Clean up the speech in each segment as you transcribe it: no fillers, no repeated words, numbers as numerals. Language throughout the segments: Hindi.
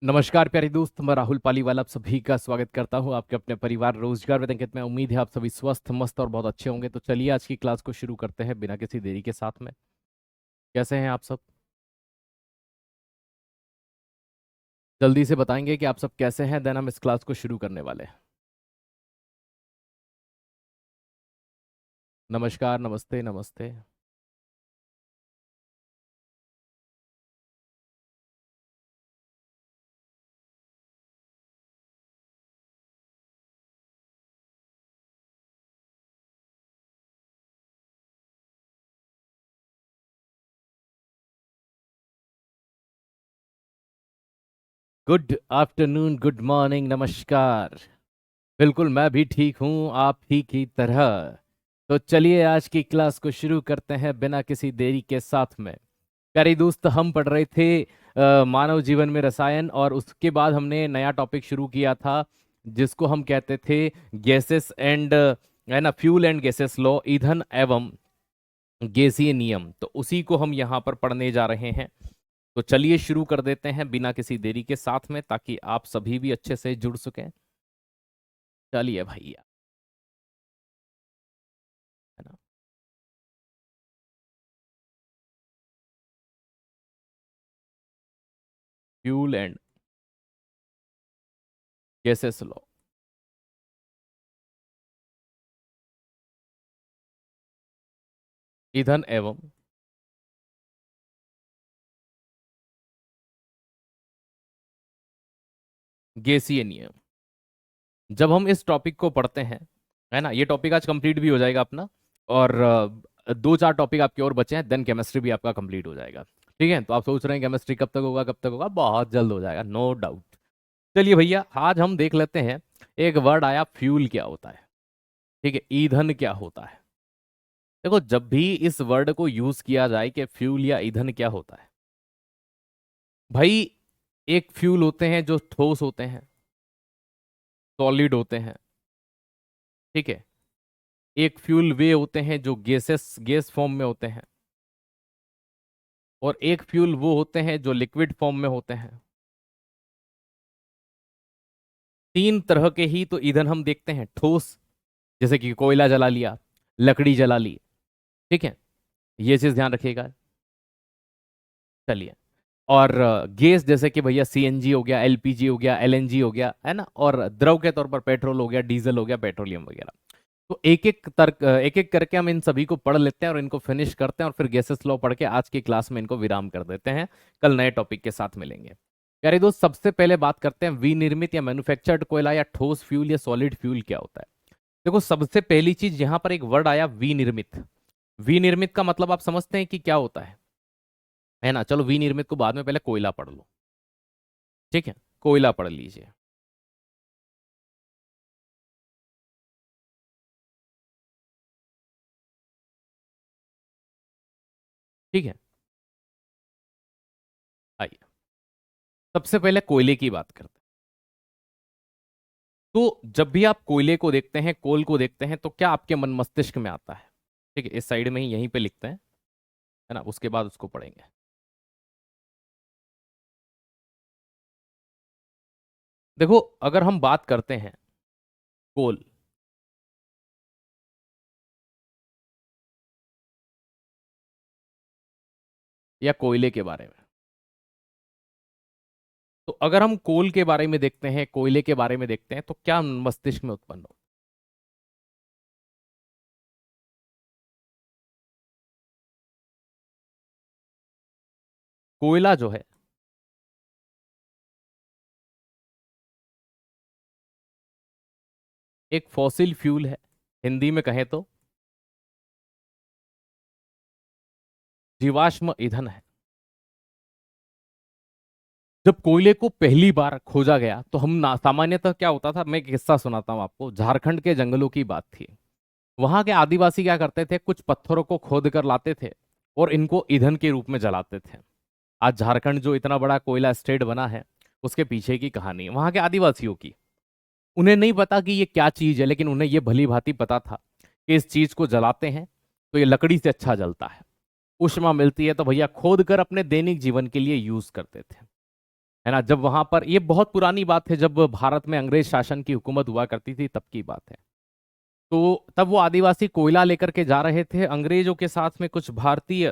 नमस्कार प्यारे दोस्त, मैं राहुल पालीवाल आप सभी का स्वागत करता हूं आपके अपने परिवार रोजगार वेतन में। उम्मीद है आप सभी स्वस्थ मस्त और बहुत अच्छे होंगे। तो चलिए आज की क्लास को शुरू करते हैं बिना किसी देरी के साथ में। कैसे हैं आप सब? जल्दी से बताएंगे कि आप सब कैसे हैं, देन हम इस क्लास को शुरू करने वाले हैं। नमस्कार, नमस्ते नमस्ते। गुड आफ्टरनून, गुड मॉर्निंग, नमस्कार। बिल्कुल मैं भी ठीक हूं आप ही की तरह। तो चलिए आज की क्लास को शुरू करते हैं बिना किसी देरी के साथ में। प्यारे दोस्त, हम पढ़ रहे थे मानव जीवन में रसायन, और उसके बाद हमने नया टॉपिक शुरू किया था जिसको हम कहते थे गैसेस एंड, है ना, फ्यूल एंड गैसेस लॉ, ईंधन एवं गैसीय नियम। तो उसी को हम यहाँ पर पढ़ने जा रहे हैं। तो चलिए शुरू कर देते हैं बिना किसी देरी के साथ में, ताकि आप सभी भी अच्छे से जुड़ सकें। चलिए भैया, है ना। फ्यूल एंड गैसेस लॉ, ईंधन एवं गैसीय नियम। जब हम इस टॉपिक को पढ़ते हैं, है ना, ये टॉपिक आज कंप्लीट भी हो जाएगा अपना, और दो चार टॉपिक आपके और बचे हैं, देन केमिस्ट्री भी आपका कंप्लीट हो जाएगा। ठीक है, तो आप सोच रहे हैं केमिस्ट्री कब तक होगा, कब तक होगा? बहुत जल्द हो जाएगा, नो डाउट। चलिए भैया, आज हम देख लेते हैं। एक वर्ड आया, फ्यूल क्या होता है। ठीक है, ईंधन क्या होता है। देखो, जब भी इस वर्ड को यूज किया जाए कि फ्यूल या ईंधन क्या होता है, भाई, एक फ्यूल होते हैं जो ठोस होते हैं, सॉलिड होते हैं। ठीक है। एक फ्यूल वे होते हैं जो गैस फॉर्म में होते हैं, और एक फ्यूल वो होते हैं जो लिक्विड फॉर्म में होते हैं। तीन तरह के ही तो ईंधन हम देखते हैं। ठोस, जैसे कि कोयला जला लिया, लकड़ी जला ली। ठीक है, ये चीज ध्यान रखिएगा। चलिए। और गैस, जैसे कि भैया सीएनजी हो गया, एलपीजी हो गया, एलएनजी हो गया, है ना। और द्रव के तौर पर पेट्रोल हो गया, डीजल हो गया, पेट्रोलियम वगैरह। तो एक एक करके हम इन सभी को पढ़ लेते हैं और इनको फिनिश करते हैं, और फिर गैसेस लॉ पढ़ के आज की क्लास में इनको विराम कर देते हैं। कल नए टॉपिक के साथ मिलेंगे। यारे दोस्त, सबसे पहले बात करते हैं विनिर्मित या मैन्युफैक्चर्ड कोयला या ठोस फ्यूल या सॉलिड फ्यूल क्या होता है। देखो, सबसे पहली चीज यहां पर एक वर्ड आया, विनिर्मित। विनिर्मित का मतलब आप समझते हैं कि क्या होता है ना। चलो, विनिर्मित को बाद में, पहले कोयला पढ़ लो। ठीक है, कोयला पढ़ लीजिए। ठीक है, आइए सबसे पहले कोयले की बात करते हैं। तो जब भी आप कोयले को देखते हैं, कोल को देखते हैं, तो क्या आपके मन मस्तिष्क में आता है? ठीक है, इस साइड में ही यहीं पे लिखते हैं, है ना, उसके बाद उसको पढ़ेंगे। देखो, अगर हम बात करते हैं कोल या कोयले के बारे में, तो अगर हम कोल के बारे में देखते हैं, कोयले के बारे में देखते हैं, तो क्या मस्तिष्क में उत्पन्न हो? कोयला जो है, एक फॉसिल फ्यूल है। हिंदी में कहें तो जीवाश्म ईंधन है। जब कोयले को पहली बार खोजा गया, तो हम ना, सामान्यतः क्या होता था, मैं एक किस्सा सुनाता हूं आपको। झारखंड के जंगलों की बात थी। वहां के आदिवासी क्या करते थे, कुछ पत्थरों को खोद कर लाते थे और इनको ईंधन के रूप में जलाते थे। आज झारखंड जो इतना बड़ा कोयला स्टेट बना है, उसके पीछे की कहानी वहां के आदिवासियों की। उन्हें नहीं पता कि ये क्या चीज है, लेकिन उन्हें ये भली भांति पता था कि इस चीज को जलाते हैं तो ये लकड़ी से अच्छा जलता है, ऊष्मा मिलती है, तो भैया खोद कर अपने दैनिक जीवन के लिए यूज करते थे। है ना। जब वहां पर, ये बहुत पुरानी बात है, जब भारत में अंग्रेज शासन की हुकूमत हुआ करती थी तब की बात है। तो तब वो आदिवासी कोयला लेकर के जा रहे थे, अंग्रेजों के साथ में कुछ भारतीय,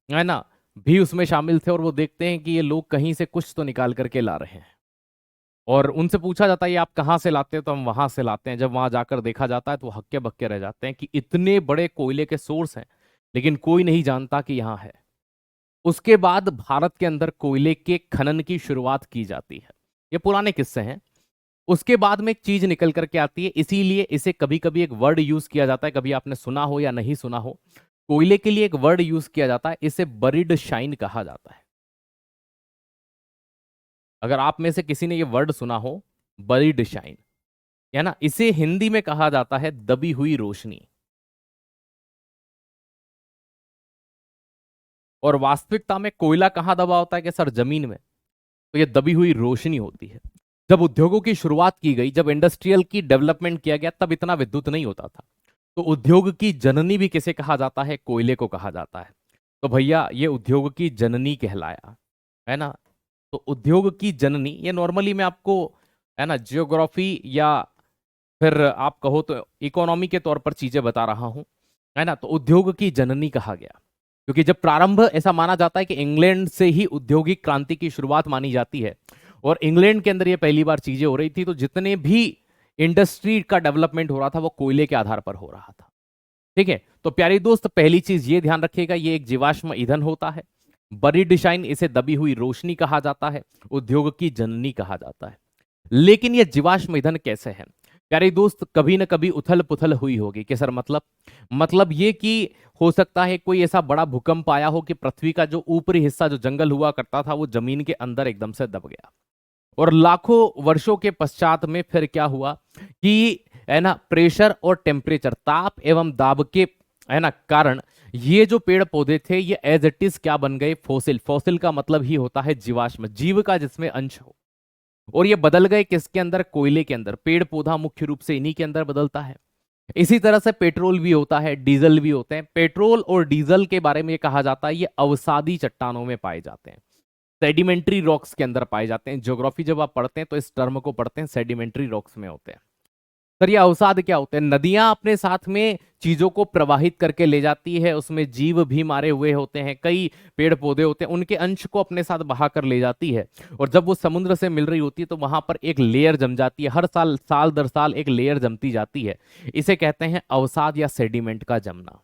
है ना, भी उसमें शामिल थे। और वो देखते हैं कि ये लोग कहीं से कुछ तो निकाल करके ला रहे हैं, और उनसे पूछा जाता है ये आप कहाँ से लाते हो, तो हम वहां से लाते हैं। जब वहां जाकर देखा जाता है तो वो हक्के बक्के रह जाते हैं कि इतने बड़े कोयले के सोर्स हैं, लेकिन कोई नहीं जानता कि यहाँ है। उसके बाद भारत के अंदर कोयले के खनन की शुरुआत की जाती है। ये पुराने किस्से हैं। उसके बाद में एक चीज निकल करके आती है, इसीलिए इसे कभी कभी एक वर्ड यूज किया जाता है, कभी आपने सुना हो या नहीं सुना हो, कोयले के लिए एक वर्ड यूज किया जाता है, इसे बरीड शाइन कहा जाता है। अगर आप में से किसी ने ये वर्ड सुना हो, बरीड शाइन, है ना, इसे हिंदी में कहा जाता है दबी हुई रोशनी। और वास्तविकता में कोयला कहां दबा होता है कि सर जमीन में, तो ये दबी हुई रोशनी होती है। जब उद्योगों की शुरुआत की गई, जब इंडस्ट्रियल की डेवलपमेंट किया गया, तब इतना विद्युत नहीं होता था। तो उद्योग की जननी भी किसे कहा जाता है, कोयले को कहा जाता है। तो भैया ये उद्योग की जननी कहलाया, है ना। तो उद्योग की जननी, ये नॉर्मली मैं आपको, है ना, जियोग्राफी या फिर आप कहो तो इकोनॉमी के तौर पर चीजें बता रहा हूं, है ना। तो उद्योग की जननी कहा गया क्योंकि जब प्रारंभ, ऐसा माना जाता है कि इंग्लैंड से ही औद्योगिक क्रांति की शुरुआत मानी जाती है, और इंग्लैंड के अंदर ये पहली बार चीजें हो रही थी। तो जितने भी इंडस्ट्री का डेवलपमेंट हो रहा था वो कोयले के आधार पर हो रहा था। ठीक है। तो प्यारे दोस्त, पहली चीज ये ध्यान रखिएगा, ये एक जीवाश्म ईंधन होता है। बड़ी डिशाइन, इसे दबी हुई रोशनी कहा जाता है, उद्योग की जननी कहा जाता है। लेकिन ये जीवाश्म ईंधन कैसे है प्यारे दोस्त, कभी ना कभी उथल पुथल हुई होगी कि सर मतलब ये कि हो सकता है कोई ऐसा बड़ा भूकंप आया हो कि पृथ्वी का जो ऊपरी हिस्सा, जो जंगल हुआ करता था, वो जमीन के अंदर एकदम से दब गया। और लाखों वर्षों के पश्चात में फिर क्या हुआ कि, है ना, प्रेशर और टेम्परेचर, ताप एवं दाब के, है ना, कारण ये जो पेड़ पौधे थे ये एज इट इज क्या बन गए, फॉसिल। फॉसिल का मतलब ही होता है जीवाश्म, जीव का जिसमें अंश हो। और ये बदल गए किसके अंदर, कोयले के अंदर। पेड़ पौधा मुख्य रूप से इन्हीं के अंदर बदलता है। इसी तरह से पेट्रोल भी होता है, डीजल भी होते हैं। पेट्रोल और डीजल के बारे में ये कहा जाता है ये अवसादी चट्टानों में पाए जाते हैं, सेडिमेंट्री रॉक्स के अंदर पाए जाते हैं। ज्योग्राफी जब आप पढ़ते हैं तो इस टर्म को पढ़ते हैं, सेडिमेंट्री रॉक्स में होते हैं। सर ये अवसाद क्या होते हैं, नदियां अपने साथ में चीजों को प्रवाहित करके ले जाती है, उसमें जीव भी मारे हुए होते हैं, कई पेड़ पौधे होते हैं, उनके अंश को अपने साथ बहा कर ले जाती है। और जब वो समुद्र से मिल रही होती है तो वहां पर एक लेयर जम जाती है, हर साल, साल दर साल एक लेयर जमती जाती है। इसे कहते हैं अवसाद या सेडिमेंट का जमना।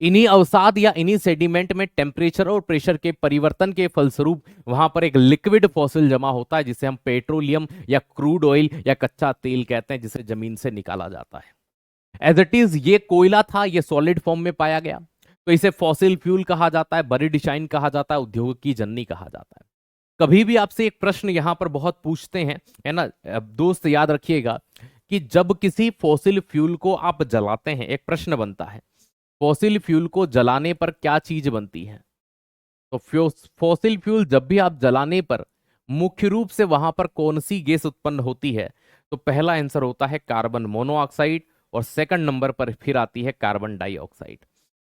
इन्हीं अवसाद या इन्हीं सेडिमेंट में टेम्परेचर और प्रेशर के परिवर्तन के फलस्वरूप वहां पर एक लिक्विड फॉसिल जमा होता है, जिसे हम पेट्रोलियम या क्रूड ऑयल या कच्चा तेल कहते हैं, जिसे जमीन से निकाला जाता है। एज इट इज ये कोयला था, ये सॉलिड फॉर्म में पाया गया, तो इसे फॉसिल फ्यूल कहा जाता है, बरीड शाइन कहा जाता है, उद्योग की जननी कहा जाता है। कभी भी आपसे एक प्रश्न यहां पर बहुत पूछते हैं, है ना, अब दोस्त याद रखिएगा कि जब किसी फॉसिल फ्यूल को आप जलाते हैं, एक प्रश्न बनता है, फॉसिल फ्यूल को जलाने पर क्या चीज बनती है। तो फॉसिल फ्यूल जब भी आप जलाने पर मुख्य रूप से वहां पर कौन सी गैस उत्पन्न होती है, तो पहला आंसर होता है कार्बन मोनोऑक्साइड, और सेकंड नंबर पर फिर आती है कार्बन डाइऑक्साइड।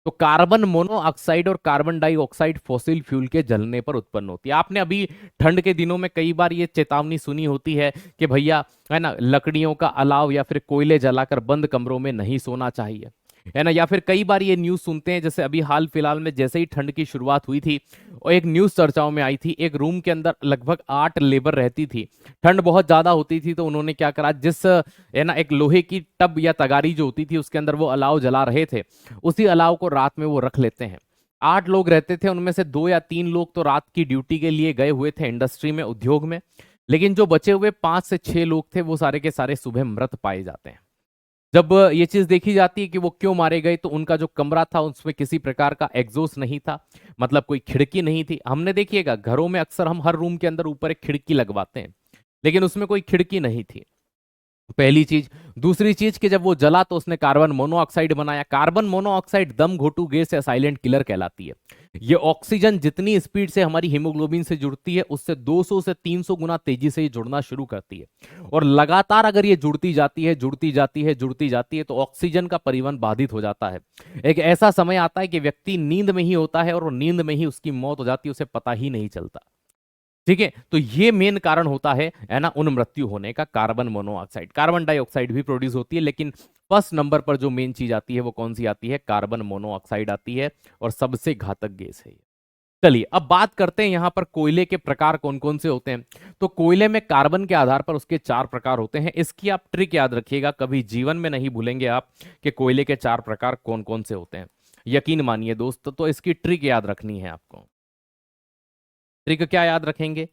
तो कार्बन मोनोऑक्साइड और कार्बन डाइऑक्साइड फॉसिल फ्यूल के जलने पर उत्पन्न होती है। आपने अभी ठंड के दिनों में कई बार ये चेतावनी सुनी होती है कि भैया, है ना, लकड़ियों का अलाव या फिर कोयले जलाकर बंद कमरों में नहीं सोना चाहिए, है ना। या फिर कई बार ये न्यूज सुनते हैं, जैसे अभी हाल फिलहाल में जैसे ही ठंड की शुरुआत हुई थी और एक न्यूज चर्चाओं में आई थी, एक रूम के अंदर लगभग 8 लेबर रहती थी, ठंड बहुत ज्यादा होती थी, तो उन्होंने क्या करा, जिस, है ना, एक लोहे की टब या तगारी जो होती थी उसके अंदर वो अलाव जला रहे थे, उसी अलाव को रात में वो रख लेते हैं। 8 लोग रहते थे, उनमें से 2 या 3 लोग तो रात की ड्यूटी के लिए गए हुए थे इंडस्ट्री में, उद्योग में, लेकिन जो बचे हुए 5 से 6 लोग थे वो सारे के सारे सुबह मृत पाए जाते हैं। जब ये चीज देखी जाती है कि वो क्यों मारे गए, तो उनका जो कमरा था उसमें किसी प्रकार का एग्जॉस्ट नहीं था, मतलब कोई खिड़की नहीं थी। हमने देखिएगा घरों में अक्सर हम हर रूम के अंदर ऊपर एक खिड़की लगवाते हैं, लेकिन उसमें कोई खिड़की नहीं थी, पहली चीज। दूसरी चीज कि जब वो जला तो उसने कार्बन मोनोऑक्साइड बनाया। कार्बन मोनोऑक्साइड दम घोटू गैस या साइलेंट किलर कहलाती है। ये ऑक्सीजन जितनी स्पीड से हमारी हीमोग्लोबिन से जुड़ती है उससे 200 से 300 गुना तेजी से ये जुड़ना शुरू करती है, और लगातार अगर ये जुड़ती जाती है, जुड़ती जाती है, जुड़ती जाती है, तो ऑक्सीजन का परिवहन बाधित हो जाता है। एक ऐसा समय आता है कि व्यक्ति नींद में ही होता है और नींद में ही उसकी मौत हो जाती है, उसे पता ही नहीं चलता। ठीक है, तो ये मेन कारण होता है ना उन मृत्यु होने का, कार्बन मोनोऑक्साइड। कार्बन डाइऑक्साइड भी प्रोड्यूस होती है, लेकिन फर्स्ट नंबर पर जो मेन चीज आती है वो कौन सी आती है? कार्बन मोनोऑक्साइड आती है, और सबसे घातक गैस है ये। चलिए अब बात करते हैं यहां पर कोयले के प्रकार कौन कौन से होते हैं। तो कोयले में कार्बन के आधार पर उसके 4 प्रकार होते हैं। इसकी आप ट्रिक याद रखिएगा, कभी जीवन में नहीं भूलेंगे आप कि कोयले के 4 प्रकार कौन कौन से होते हैं। यकीन मानिए दोस्त, तो इसकी ट्रिक याद रखनी है आपको। ट्रिक क्या याद रखेंगे?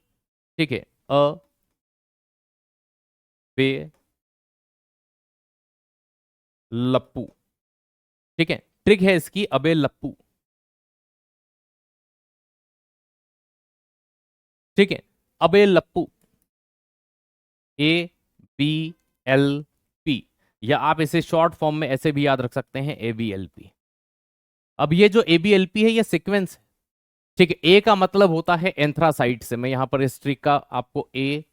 ठीक है, अ बे लप्पू। ठीक है, ट्रिक है इसकी अबे लप्पू। ठीक है, अबे लप्पू, ए बी एल पी, या आप इसे शॉर्ट फॉर्म में ऐसे भी याद रख सकते हैं, ए बी एल पी। अब ये जो ए बी एल पी है ये सीक्वेंस है। ठीक है, ए का मतलब होता है एंथ्रासाइट से, मैं यहां पर इस ट्रिक का आपको ए,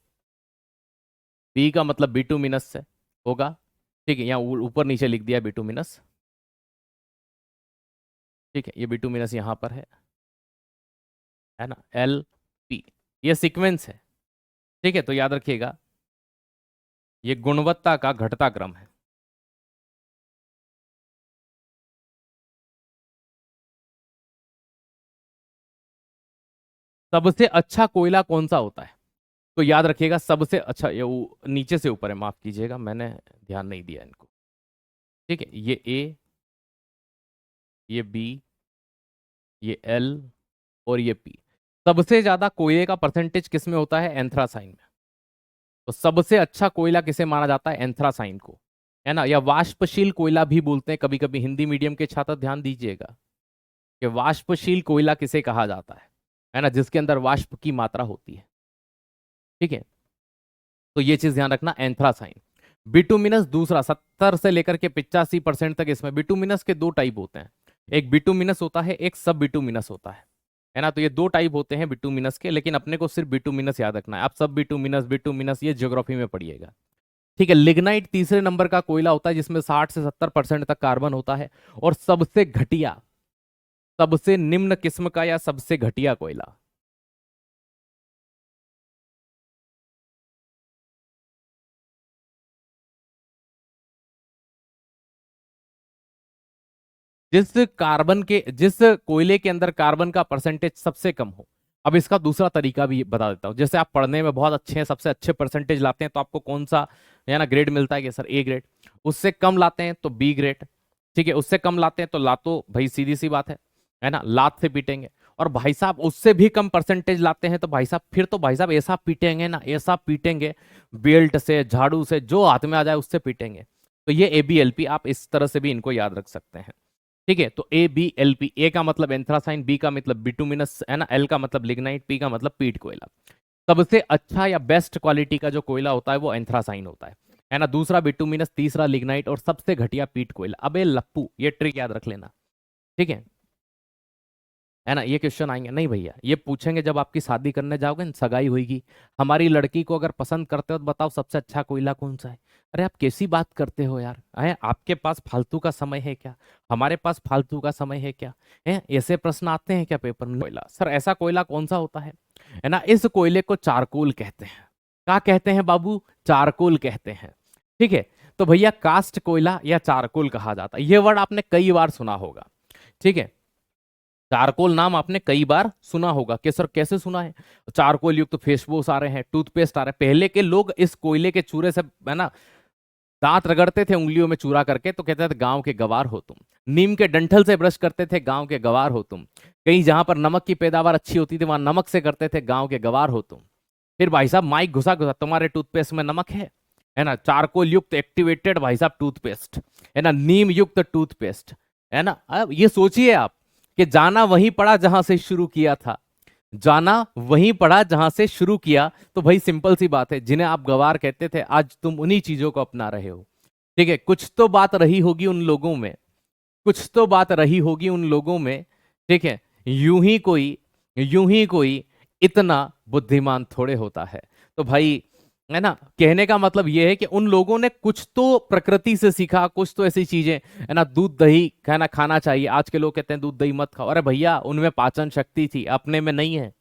बी का मतलब बिटुमिनस से होगा। ठीक है, यहाँ ऊपर नीचे लिख दिया बिटुमिनस। ठीक है, ये बिटुमिनस यहां पर है ना, एल पी, ये सीक्वेंस है। ठीक है, तो याद रखिएगा ये गुणवत्ता का घटता क्रम है। सबसे अच्छा कोयला कौन सा होता है? तो याद रखिएगा सबसे अच्छा, ये नीचे से ऊपर है, माफ कीजिएगा मैंने ध्यान नहीं दिया इनको। ठीक है, ये ए, ये बी, ये एल, और ये पी। सबसे ज्यादा कोयले का परसेंटेज किस में होता है? एंथ्रासाइन में। तो सबसे अच्छा कोयला किसे माना जाता है? एंथ्रासाइन को, है ना, या वाष्पशील कोयला भी बोलते हैं कभी कभी। हिंदी मीडियम के छात्र ध्यान दीजिएगा कि वाष्पशील कोयला किसे कहा जाता है ना, जिसके अंदर वाष्प की मात्रा होती है। ठीक है, तो ये चीज ध्यान रखना, एंथ्रासाइन। बिटुमिनस दूसरा, 70 से लेकर के 85% तक इसमें। बिटुमिनस के 2 टाइप होते हैं, एक बिटुमिनस होता है, एक सब बिटुमिनस होता है ना। तो ये 2 टाइप होते हैं बिटुमिनस के, लेकिन अपने को सिर्फ बिटुमिनस याद रखना है। आप सब बिटुमिनस, बिटुमिनस ये ज्योग्राफी में पढ़िएगा। ठीक है, लिग्नाइट तीसरे नंबर का कोयला होता है, जिसमें 60 से 70% तक कार्बन होता है। और सबसे घटिया, सबसे निम्न किस्म का या सबसे घटिया कोयला, जिस कोयले के अंदर कार्बन का परसेंटेज सबसे कम हो। अब इसका दूसरा तरीका भी बता देता हूं। जैसे आप पढ़ने में बहुत अच्छे हैं, सबसे अच्छे परसेंटेज लाते हैं, तो आपको कौन सा है ना ग्रेड मिलता है? कि सर ए ग्रेड। उससे कम लाते हैं तो बी ग्रेड। ठीक है, उससे कम लाते हैं तो लातो, भाई सीधी सी बात है ना, लात से पीटेंगे। और भाई साहब उससे भी कम परसेंटेज लाते हैं तो भाई साहब फिर तो भाई साहब ऐसा पीटेंगे ना, ऐसा पीटेंगे, बेल्ट से, झाड़ू से, जो हाथ में आ जाए उससे पीटेंगे। तो ये AbLp, आप इस तरह से भी इनको याद रख सकते हैं। ठीक है, तो AbLp, ए का मतलब एंथ्रासाइन, बी का मतलब बिटुमिनस, है ना, एल का मतलब लिग्नाइट, पी का मतलब पीट कोयला। सबसे अच्छा या बेस्ट क्वालिटी का जो कोयला होता है वो एंथ्रासाइन होता है ना। दूसरा बिटुमिनस, तीसरा लिग्नाइट, और सबसे घटिया पीट कोयला। अबे लप्पू, ये ट्रिक याद रख लेना। ठीक है ना। ये क्वेश्चन आएंगे नहीं भैया, ये पूछेंगे जब आपकी शादी करने जाओगे ना, सगाई होगी, हमारी लड़की को अगर पसंद करते हो तो बताओ सबसे अच्छा कोयला कौन सा है। अरे आप कैसी बात करते हो यार, है आपके पास फालतू का समय है क्या? हमारे पास फालतू का समय है क्या? है ऐसे प्रश्न आते हैं क्या पेपर में? कोयला, सर ऐसा कोयला कौन सा होता है ना, इस कोयले को चारकोल कहते हैं। क्या कहते हैं बाबू? चारकोल कहते हैं। ठीक है, तो भैया कास्ट कोयला या चारकोल कहा जाता है, ये वर्ड आपने कई बार सुना होगा। ठीक है, चारकोल नाम आपने कई बार सुना होगा। कि सर कैसे सुना है? चारकोल युक्त फेस वॉश आ रहे हैं, टूथपेस्ट आ रहे हैं। पहले के लोग इस कोयले के चूरे से, है ना, दांत रगड़ते थे उंगलियों में चूरा करके, तो कहते थे गांव के गवार हो तुम। नीम के डंठल से ब्रश करते थे, गांव के गवार हो तुम। कहीं जहां पर नमक की पैदावार अच्छी होती थी वहां नमक से करते थे, गांव के गवार हो तुम। फिर भाई साहब माइक घुसा घुसा, तुम्हारे टूथपेस्ट में नमक है ना, चारकोल युक्त एक्टिवेटेड भाई साहब टूथपेस्ट, है ना, नीम युक्त टूथपेस्ट, है ना। अब ये सोचिए आप कि जाना वहीं पड़ा जहां से शुरू किया था, जाना वहीं पड़ा जहां से शुरू किया। तो भाई सिंपल सी बात है, जिन्हें आप गवार कहते थे आज तुम उन्हीं चीजों को अपना रहे हो। ठीक है, कुछ तो बात रही होगी उन लोगों में, कुछ तो बात रही होगी उन लोगों में। ठीक है, यूं ही कोई इतना बुद्धिमान थोड़े होता है। तो भाई, है ना, कहने का मतलब यह है कि उन लोगों ने कुछ तो प्रकृति से सीखा, कुछ तो ऐसी चीजें, है ना, दूध दही कहना खाना चाहिए। आज के लोग कहते हैं दूध दही मत खाओ। अरे भैया उनमें पाचन शक्ति थी, अपने में नहीं है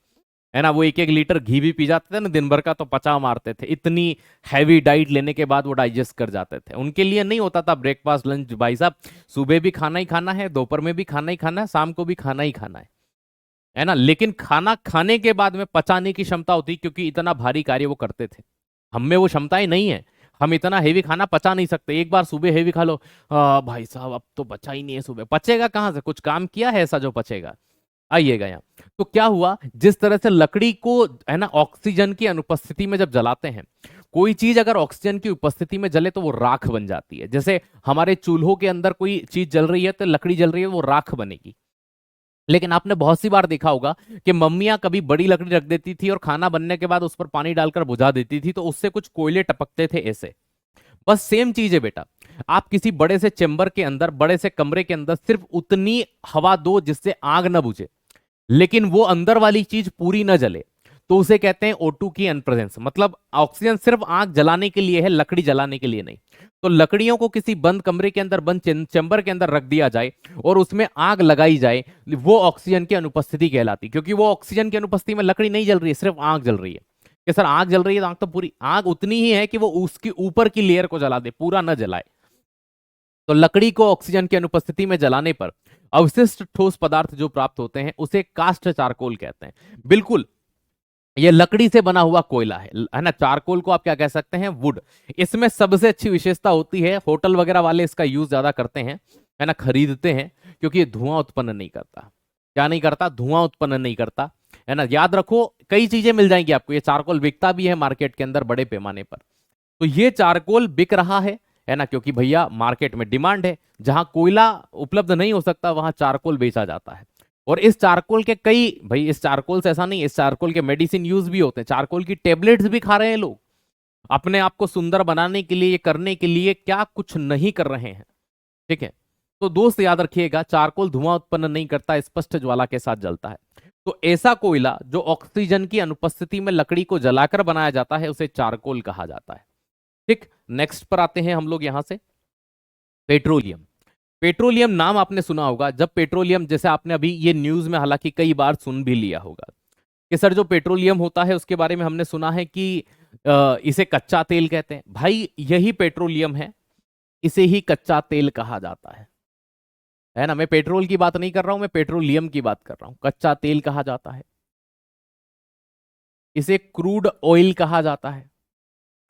है ना, वो 1-1 लीटर घी भी पी जाते थे ना दिन भर का, तो पचा मारते थे, इतनी हैवी डाइट लेने के बाद वो डाइजेस्ट कर जाते थे। उनके लिए नहीं होता था ब्रेकफास्ट लंच, भाई साहब सुबह भी खाना ही खाना है, दोपहर में भी खाना ही खाना है, शाम को भी खाना ही खाना है ना। लेकिन खाना खाने के बाद में पचाने की क्षमता होती, क्योंकि इतना भारी कार्य वो करते थे। हम में वो क्षमताएं नहीं है, हम इतना हेवी खाना पचा नहीं सकते। एक बार सुबह हेवी खा लो, भाई साहब अब तो बचा ही नहीं है, सुबह पचेगा कहाँ से, कुछ काम किया है ऐसा जो पचेगा। आइएगा यहाँ, तो क्या हुआ, जिस तरह से लकड़ी को है ना ऑक्सीजन की अनुपस्थिति में जब जलाते हैं, कोई चीज अगर ऑक्सीजन की उपस्थिति में जले तो वो राख बन जाती है। जैसे हमारे चूल्हों के अंदर कोई चीज जल रही है तो लकड़ी जल रही है, वो राख बनेगी। लेकिन आपने बहुत सी बार देखा होगा कि मम्मियां कभी बड़ी लकड़ी रख देती थी और खाना बनने के बाद उस पर पानी डालकर बुझा देती थी, तो उससे कुछ कोयले टपकते थे ऐसे। बस सेम चीज है बेटा, आप किसी बड़े से चेंबर के अंदर, बड़े से कमरे के अंदर सिर्फ उतनी हवा दो जिससे आग न बुझे, लेकिन वो अंदर वाली चीज पूरी न जले, तो उसे कहते हैं O2 की अनप्रेजेंस। मतलब ऑक्सीजन सिर्फ आग जलाने के लिए है, लकड़ी जलाने के लिए नहीं। तो लकड़ियों को किसी बंद कमरे के अंदर, बंद चेंबर के अंदर रख दिया जाए और उसमें आग लगाई जाए, वो ऑक्सीजन की अनुपस्थिति कहलाती, क्योंकि वो ऑक्सीजन की अनुपस्थिति में लकड़ी नहीं जल रही है, सिर्फ आग जल रही है। कि सर आग जल रही है तो आग तो पूरी, आग उतनी ही है कि वो उसकी ऊपर की लेयर को जला दे, पूरा न जलाए। तो लकड़ी को ऑक्सीजन की अनुपस्थिति में जलाने पर अवशिष्ट ठोस पदार्थ जो प्राप्त होते हैं उसे कास्ट चारकोल कहते हैं। बिल्कुल, ये लकड़ी से बना हुआ कोयला है ना। चारकोल को आप क्या कह सकते हैं, वुड। इसमें सबसे अच्छी विशेषता होती है, होटल वगैरह वाले इसका यूज ज्यादा करते हैं, है ना, खरीदते हैं, क्योंकि ये धुआं उत्पन्न नहीं करता। क्या नहीं करता, धुआं उत्पन्न नहीं करता, है ना। याद रखो, कई चीजें मिल जाएंगी आपको, ये चारकोल बिकता भी है मार्केट के अंदर बड़े पैमाने पर। तो ये चारकोल बिक रहा है ना, क्योंकि भैया मार्केट में डिमांड है, जहां कोयला उपलब्ध नहीं हो सकता वहां चारकोल बेचा जाता है। और इस चारकोल के कई, भाई इस चारकोल से ऐसा नहीं, इस चारकोल के मेडिसिन यूज भी होते हैं, चारकोल की टेबलेट्स भी खा रहे हैं लोग, अपने आप को सुंदर बनाने के लिए, करने के लिए क्या कुछ नहीं कर रहे हैं। ठीक है, तो दोस्त याद रखिएगा, चारकोल धुआं उत्पन्न नहीं करता, स्पष्ट ज्वाला के साथ जलता है। तो ऐसा कोयला जो ऑक्सीजन की अनुपस्थिति में लकड़ी को जलाकर बनाया जाता है उसे चारकोल कहा जाता है। ठीक, नेक्स्ट पर आते हैं हम लोग यहां से, पेट्रोलियम। पेट्रोलियम नाम आपने सुना होगा। जब पेट्रोलियम, जैसे आपने अभी ये न्यूज में हालांकि कई बार सुन भी लिया होगा कि सर जो पेट्रोलियम होता है उसके बारे में हमने सुना है कि इसे कच्चा तेल कहते हैं। भाई यही पेट्रोलियम है, इसे ही कच्चा तेल कहा जाता है ना। मैं पेट्रोल की बात नहीं कर रहा हूं, मैं पेट्रोलियम की बात कर रहा हूं। कच्चा तेल कहा जाता है, इसे क्रूड ऑयल कहा जाता है।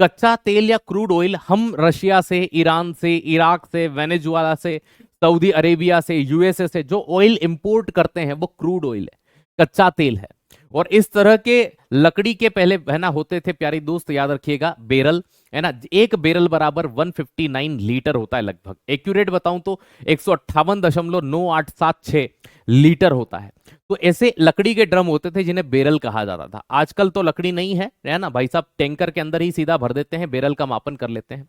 कच्चा तेल या क्रूड ऑयल हम रशिया से, ईरान से, इराक से, वेनेजुएला से, सऊदी अरेबिया से, यूएसए से जो ऑयल इंपोर्ट करते हैं वो क्रूड ऑयल है, कच्चा तेल है। और इस तरह के लकड़ी के पहले, है ना, होते थे प्यारे दोस्त, याद रखिएगा, बेरल, है ना। एक बेरल बराबर 159 लीटर होता है लगभग, एक्यूरेट बताऊं तो 158.9876 लीटर होता है। तो ऐसे लकड़ी के ड्रम होते थे जिन्हें बेरल कहा जाता था। आजकल तो लकड़ी नहीं है ना भाई साहब, टैंकर के अंदर ही सीधा भर देते हैं, बेरल का मापन कर लेते हैं।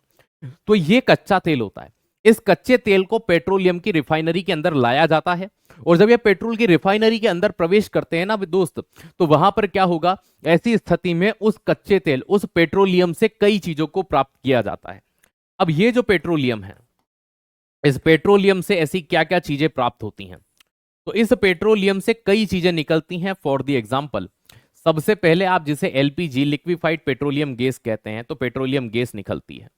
तो ये कच्चा तेल होता है। इस कच्चे तेल को पेट्रोलियम की रिफाइनरी के अंदर लाया जाता है, और जब ये पेट्रोल की रिफाइनरी के अंदर प्रवेश करते हैं ना दोस्त, तो वहां पर क्या होगा, ऐसी स्थिति में उस कच्चे तेल, उस पेट्रोलियम से कई चीजों को प्राप्त किया जाता है। अब ये जो पेट्रोलियम है, इस पेट्रोलियम से ऐसी क्या क्या चीजें प्राप्त होती हैं, तो इस पेट्रोलियम से कई चीजें निकलती हैं। फॉर द एग्जांपल, सबसे पहले आप जिसे एलपीजी, लिक्विफाइड पेट्रोलियम गैस कहते हैं, तो पेट्रोलियम गैस निकलती है।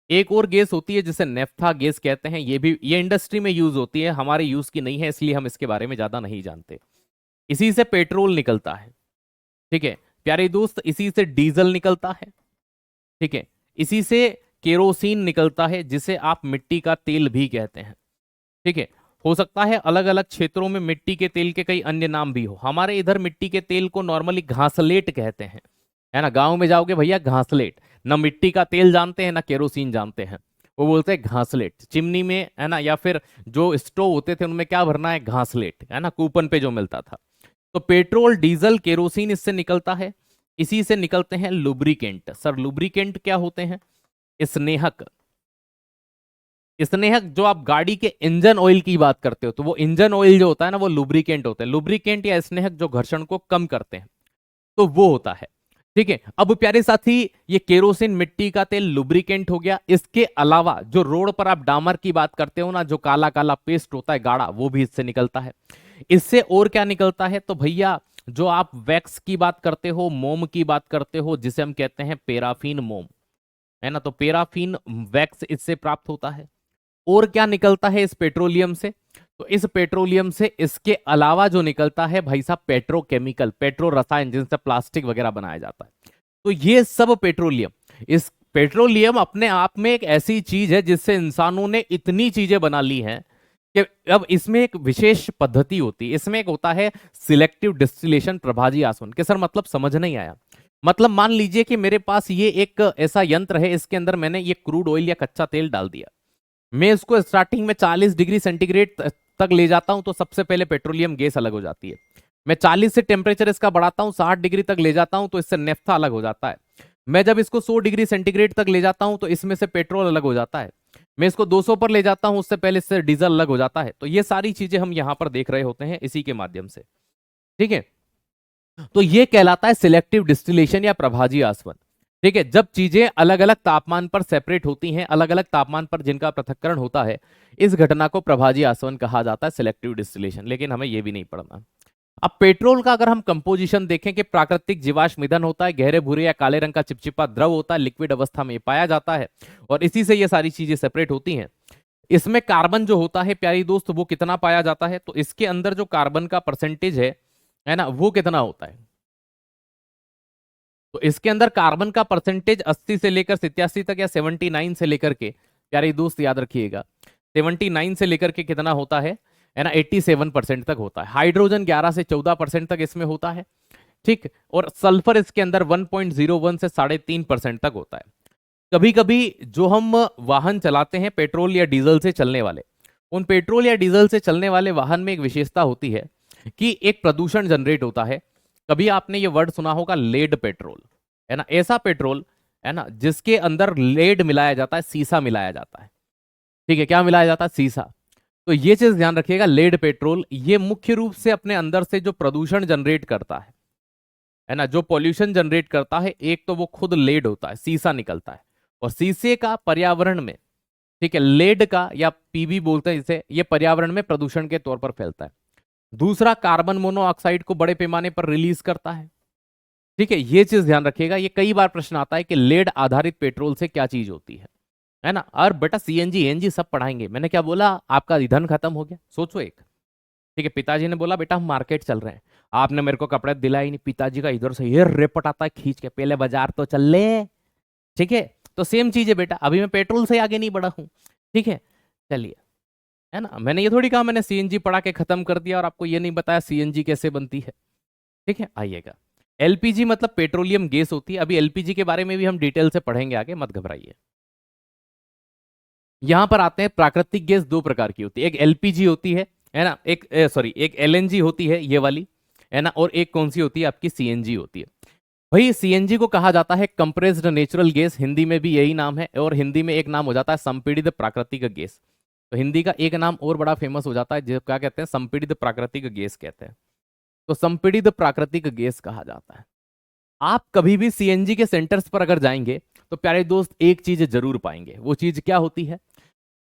एक और गैस होती है जिसे नेफ्था गैस कहते हैं, ये इंडस्ट्री में यूज होती है, हमारे यूज की नहीं है, इसलिए हम इसके बारे में ज्यादा नहीं जानते। इसी से पेट्रोल निकलता है, ठीक है प्यारे दोस्त। इसी से डीजल निकलता है, ठीक है। इसी से केरोसिन निकलता है, जिसे आप मिट्टी का तेल भी कहते हैं, ठीक है। हो सकता है अलग अलग क्षेत्रों में मिट्टी के तेल के कई अन्य नाम भी हो। हमारे इधर मिट्टी के तेल को नॉर्मली घासलेट कहते हैं, है ना। गांव में जाओगे भैया, घासलेट, ना मिट्टी का तेल जानते हैं ना केरोसिन जानते हैं, वो बोलते हैं घासलेट। चिमनी में, है ना, या फिर जो स्टोव होते थे उनमें क्या भरना है, घासलेट, है ना, कूपन पे जो मिलता था। तो पेट्रोल, डीजल, केरोसिन इससे निकलता है। इसी से निकलते हैं लुब्रिकेंट। सर लुब्रिकेंट क्या होते हैं, स्नेहक। स्नेहक, जो आप गाड़ी के इंजन ऑयल की बात करते हो, तो वो इंजन ऑयल जो होता है ना, वो लुब्रिकेंट होता है। लुब्रिकेंट या स्नेहक जो घर्षण को कम करते हैं, तो वो होता है, ठीक है। अब प्यारे साथी, ये केरोसिन, मिट्टी का तेल, लुब्रिकेंट हो गया। इसके अलावा जो रोड पर आप डामर की बात करते हो ना, जो काला काला पेस्ट होता है गाढ़ा, वो भी इससे निकलता है। इससे और क्या निकलता है, तो भैया जो आप वैक्स की बात करते हो, मोम की बात करते हो, जिसे हम कहते हैं पैराफिन मोम, है ना, तो पैराफिन वैक्स इससे प्राप्त होता है। और क्या निकलता है इस पेट्रोलियम से? तो इस पेट्रोलियम से इसके अलावा जो निकलता है भाई साहब पेट्रोकेमिकल, पेट्रो रसायन, जिनसे प्लास्टिक वगैरह बनाया जाता है। तो ये सब पेट्रोलियम, इस पेट्रोलियम अपने आप में एक ऐसी चीज है जिससे इंसानों ने इतनी चीजें बना ली हैं कि अब इसमें एक विशेष पद्धति होती है। इसमें एक होता है सिलेक्टिव डिस्टिलेशन प्रभाजी आसवन के। सर मतलब समझ नहीं आया। मतलब मान लीजिए कि मेरे पास ये एक ऐसा यंत्र है, इसके अंदर मैंने ये क्रूड ऑयल या कच्चा तेल डाल दिया, मैं इसको स्टार्टिंग में 40 डिग्री सेंटीग्रेड तक ले जाता हूं तो सबसे पहले पेट्रोलियम गैस अलग हो जाती है। मैं 40 से टेम्परेचर इसका बढ़ाता हूं, 60 डिग्री तक ले जाता हूं तो इससे नेफ्था अलग हो जाता है। मैं जब इसको 100 डिग्री सेंटीग्रेड तक ले जाता हूं तो इसमें से पेट्रोल अलग हो जाता है। मैं इसको 200 पर ले जाता हूं, उससे पहले इससे डीजल अलग हो जाता है। तो ये सारी चीजें हम यहां पर देख रहे होते हैं इसी के माध्यम से। ठीक है, तो ये कहलाता है सिलेक्टिव डिस्टिलेशन या प्रभाजी आसवन। ठीक है, जब चीजें अलग अलग तापमान पर सेपरेट होती हैं, अलग अलग तापमान पर जिनका पृथक्करण होता है, इस घटना को प्रभाजी आसवन कहा जाता है, सिलेक्टिव डिस्टिलेशन। लेकिन हमें यह भी नहीं पढ़ना। अब पेट्रोल का अगर हम कंपोजिशन देखें कि प्राकृतिक जीवाश्म ईंधन होता है, गहरे भूरे या काले रंग का चिपचिपा द्रव होता है, लिक्विड अवस्था में पाया जाता है और इसी से ये सारी चीजें सेपरेट होती हैं। इसमें कार्बन जो होता है प्यारी दोस्त वो कितना पाया जाता है? तो इसके अंदर जो कार्बन का परसेंटेज है ना, वो कितना होता है? तो इसके अंदर कार्बन का परसेंटेज 80 से लेकर 87 तक या 79 से लेकर के, प्यारे दोस्त याद रखिएगा, 79 से लेकर के कितना होता है ना, 87% तक होता है। हाइड्रोजन 11 से 14% तक इसमें होता है। ठीक, और सल्फर इसके अंदर 1.01 से 3.5% तक होता है। कभी कभी जो हम वाहन चलाते हैं पेट्रोल या डीजल से चलने वाले, उन पेट्रोल या डीजल से चलने वाले वाहन में एक विशेषता होती है कि एक प्रदूषण जनरेट होता है। कभी आपने ये वर्ड सुना होगा लेड पेट्रोल, है ना, ऐसा पेट्रोल, है ना, जिसके अंदर लेड मिलाया जाता है, सीसा मिलाया जाता है। ठीक है, क्या मिलाया जाता है? सीसा। तो ये चीज ध्यान रखिएगा, लेड पेट्रोल ये मुख्य रूप से अपने अंदर से जो प्रदूषण जनरेट करता है ना, जो पॉल्यूशन जनरेट करता है, एक तो वो खुद लेड होता है, सीसा निकलता है, और शीशे का पर्यावरण में, ठीक है, लेड का या पीबी बोलते हैं इसे, ये पर्यावरण में प्रदूषण के तौर पर फैलता है। दूसरा, कार्बन मोनोऑक्साइड को बड़े पैमाने पर रिलीज करता है। ठीक है, ये चीज ध्यान रखिएगा। ये कई बार प्रश्न आता है कि लेड आधारित पेट्रोल से क्या चीज होती है ना। और बेटा सीएनजी एनजी सब पढ़ाएंगे। मैंने क्या बोला? आपका ईंधन खत्म हो गया, सोचो एक। ठीक है, पिताजी ने बोला बेटा हम मार्केट चल रहे हैं, आपने मेरे को कपड़े दिलाए नहीं, पिताजी का इधर से ये रेपट आता है खींच के, पहले बाजार तो चल ले। ठीक है, तो सेम चीज है बेटा, अभी मैं पेट्रोल से आगे नहीं बढ़ा हूं। ठीक है, चलिए, है ना, मैंने ये थोड़ी कहा मैंने सीएनजी पढ़ा के खत्म कर दिया और आपको ये नहीं बताया सीएनजी कैसे बनती है। ठीक है, आइएगा। एलपीजी मतलब पेट्रोलियम गैस होती है। अभी एलपीजी के बारे में भी हम डिटेल से पढ़ेंगे आगे, मत घबराइए। यहां पर आते हैं, प्राकृतिक गैस दो प्रकार की होती है, एक एलपीजी होती है ना, एक सॉरी एक एलएनजी होती है ये वाली, है ना, और एक कौन सी होती है? आपकी सीएनजी होती है। भाई सीएनजी को कहा जाता है कंप्रेस्ड नेचुरल गैस, हिंदी में भी यही नाम है, और हिंदी में एक नाम हो जाता है संपीड़ित प्राकृतिक गैस। तो हिंदी का एक नाम और बड़ा फेमस हो जाता है, जो क्या कहते हैं? संपीड़ित प्राकृतिक गैस कहते हैं। तो संपीड़ित प्राकृतिक गैस कहा जाता है। आप कभी भी सीएनजी के सेंटर्स पर अगर जाएंगे तो प्यारे दोस्त एक चीज जरूर पाएंगे। वो चीज क्या होती है?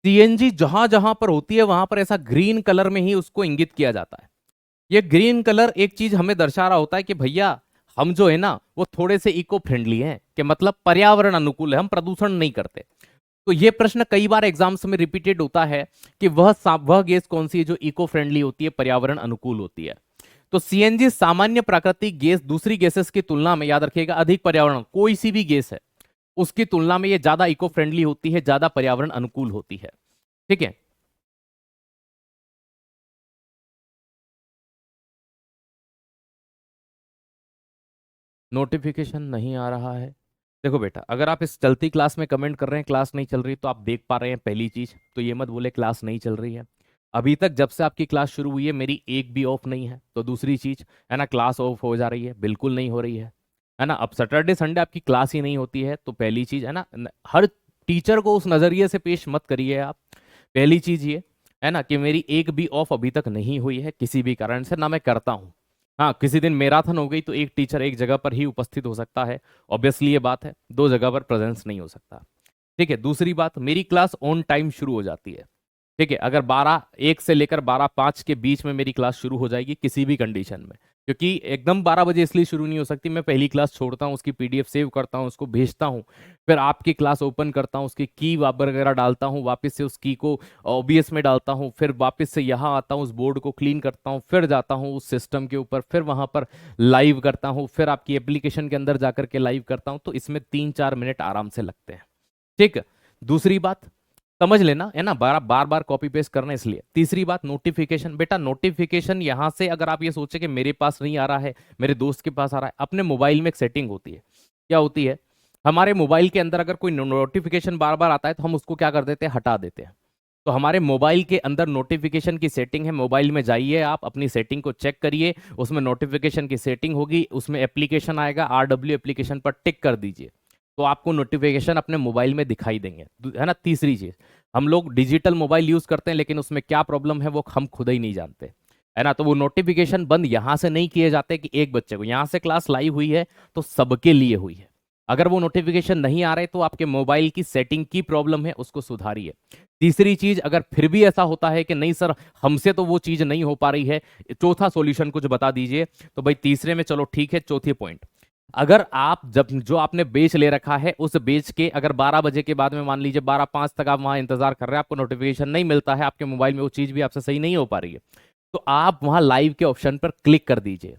सीएनजी जहां जहां पर होती है वहां पर ऐसा ग्रीन कलर में ही उसको इंगित किया जाता है। ये ग्रीन कलर एक चीज हमें दर्शा रहा होता है कि भैया हम जो है ना वो थोड़े से इको फ्रेंडली हैं, कि मतलब पर्यावरण अनुकूल है, हम प्रदूषण नहीं करते। तो ये प्रश्न कई बार एग्जाम्स में रिपीटेड होता है कि वह गैस कौन सी है जो इको फ्रेंडली होती है, पर्यावरण अनुकूल होती है। तो सीएनजी सामान्य प्राकृतिक गैस दूसरी गैसेस की तुलना में, याद रखिएगा, अधिक पर्यावरण, कोई सी भी गैस है उसकी तुलना में ये ज्यादा इको फ्रेंडली होती है, ज्यादा पर्यावरण अनुकूल होती है। ठीक है, नोटिफिकेशन नहीं आ रहा है। देखो बेटा, अगर आप इस चलती क्लास में कमेंट कर रहे हैं क्लास नहीं चल रही, तो आप देख पा रहे हैं पहली चीज, तो ये मत बोले क्लास नहीं चल रही है। अभी तक जब से आपकी क्लास शुरू हुई है मेरी एक भी ऑफ नहीं है। तो दूसरी चीज, है ना, क्लास ऑफ हो जा रही है? बिल्कुल नहीं हो रही है ना। अब सैटरडे संडे आपकी क्लास ही नहीं होती है, तो पहली चीज, है ना, हर टीचर को उस नजरिए से पेश मत करिए आप। पहली चीज ये है ना कि मेरी एक भी ऑफ अभी तक नहीं हुई है किसी भी कारण से, ना मैं करता हूं। हाँ, किसी दिन मैराथन हो गई तो एक टीचर एक जगह पर ही उपस्थित हो सकता है, ऑब्वियसली ये बात है, दो जगह पर प्रेजेंस नहीं हो सकता। ठीक है, दूसरी बात, मेरी क्लास ऑन टाइम शुरू हो जाती है। ठीक है, अगर 12:01 से लेकर 12:05 के बीच में मेरी क्लास शुरू हो जाएगी किसी भी कंडीशन में, क्योंकि एकदम 12 बजे इसलिए शुरू नहीं हो सकती, मैं पहली क्लास छोड़ता हूँ, उसकी पीडीएफ सेव करता हूँ, उसको भेजता हूँ, फिर आपकी क्लास ओपन करता हूँ, उसकी की वगैरह डालता हूँ, वापस से उस की को ओबीएस में डालता हूँ, फिर वापस से यहाँ आता हूँ, उस बोर्ड को क्लीन करता हूँ, फिर जाता हूँ उस सिस्टम के ऊपर, फिर वहाँ पर लाइव करता हूँ, फिर आपकी एप्लीकेशन के अंदर जाकर के लाइव करता हूँ, तो इसमें 3-4 मिनट आराम से लगते हैं। ठीक। दूसरी बात समझ लेना है ना, बार बार बार कॉपी पेस्ट करना इसलिए। तीसरी बात नोटिफिकेशन, बेटा नोटिफिकेशन यहां से अगर आप ये सोचे कि मेरे पास नहीं आ रहा है, मेरे दोस्त के पास आ रहा है, अपने मोबाइल में एक सेटिंग होती है। क्या होती है? हमारे मोबाइल के अंदर अगर कोई नोटिफिकेशन बार बार आता है तो हम उसको क्या कर देते हैं, हटा देते हैं। तो हमारे मोबाइल के अंदर नोटिफिकेशन की सेटिंग है, मोबाइल में जाइए, आप अपनी सेटिंग को चेक करिए, उसमें नोटिफिकेशन की सेटिंग होगी, उसमें एप्लीकेशन आएगा, RW एप्लीकेशन पर टिक कर दीजिए, तो आपको नोटिफिकेशन अपने मोबाइल में दिखाई देंगे, है ना। तीसरी चीज, हम लोग डिजिटल मोबाइल यूज करते हैं लेकिन उसमें क्या प्रॉब्लम है वो हम खुद ही नहीं जानते, है ना। तो वो नोटिफिकेशन बंद यहां से नहीं किए जाते कि एक बच्चे को, यहां से क्लास लाइव हुई है तो सबके लिए हुई है। अगर वो नोटिफिकेशन नहीं आ रहे तो आपके मोबाइल की सेटिंग की प्रॉब्लम है, उसको सुधारिए। तीसरी चीज, अगर फिर भी ऐसा होता है कि नहीं सर हमसे तो वो चीज नहीं हो पा रही है, चौथा सॉल्यूशन कुछ बता दीजिए, तो भाई तीसरे में चलो ठीक है, चौथी पॉइंट, अगर आप जब जो आपने बेच ले रखा है उस बेच के अगर 12 बजे के बाद में मान लीजिए 12:05 तक आप वहां इंतजार कर रहे हैं, आपको नोटिफिकेशन नहीं मिलता है, आपके मोबाइल में वो चीज भी आपसे सही नहीं हो पा रही है, तो आप वहां लाइव के ऑप्शन पर क्लिक कर दीजिए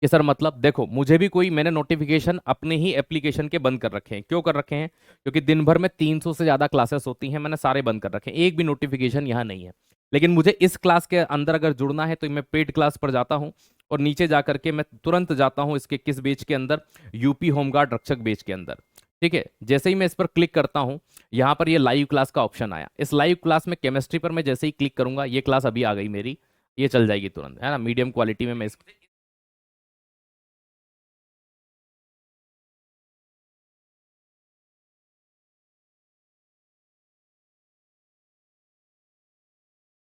कि सर मतलब देखो मुझे भी कोई, मैंने नोटिफिकेशन अपने ही एप्लीकेशन के बंद कर रखे हैं। क्यों कर रखे हैं? क्योंकि दिन भर में 300 से ज्यादा क्लासेस होती हैं, मैंने सारे बंद कर रखे हैं, एक भी नोटिफिकेशन यहाँ नहीं है। लेकिन मुझे इस क्लास के अंदर अगर जुड़ना है तो मैं पेड क्लास पर जाता हूँ और नीचे जाकर के मैं तुरंत जाता हूँ इसके किस बेच के अंदर, यूपी होमगार्ड रक्षक बेच के अंदर। ठीक है, जैसे ही मैं इस पर क्लिक करता हूँ, यहाँ पर ये लाइव क्लास का ऑप्शन आया, इस लाइव क्लास में केमिस्ट्री पर मैं जैसे ही क्लिक करूंगा, ये क्लास अभी आ गई मेरी, ये चल जाएगी तुरंत, है ना, मीडियम क्वालिटी में मैं इस।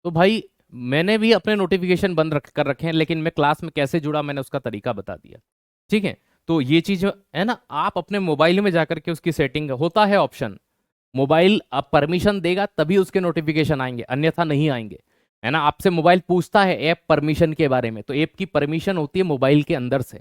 तो भाई मैंने भी अपने नोटिफिकेशन बंद कर रखे हैं, लेकिन मैं क्लास में कैसे जुड़ा मैंने उसका तरीका बता दिया। ठीक है, तो ये चीज है ना, आप अपने मोबाइल में जाकर के उसकी सेटिंग होता है ऑप्शन, मोबाइल आप परमिशन देगा तभी उसके नोटिफिकेशन आएंगे, अन्यथा नहीं आएंगे, है ना। आपसे मोबाइल पूछता है ऐप परमिशन के बारे में, तो ऐप की परमिशन होती है मोबाइल के अंदर से,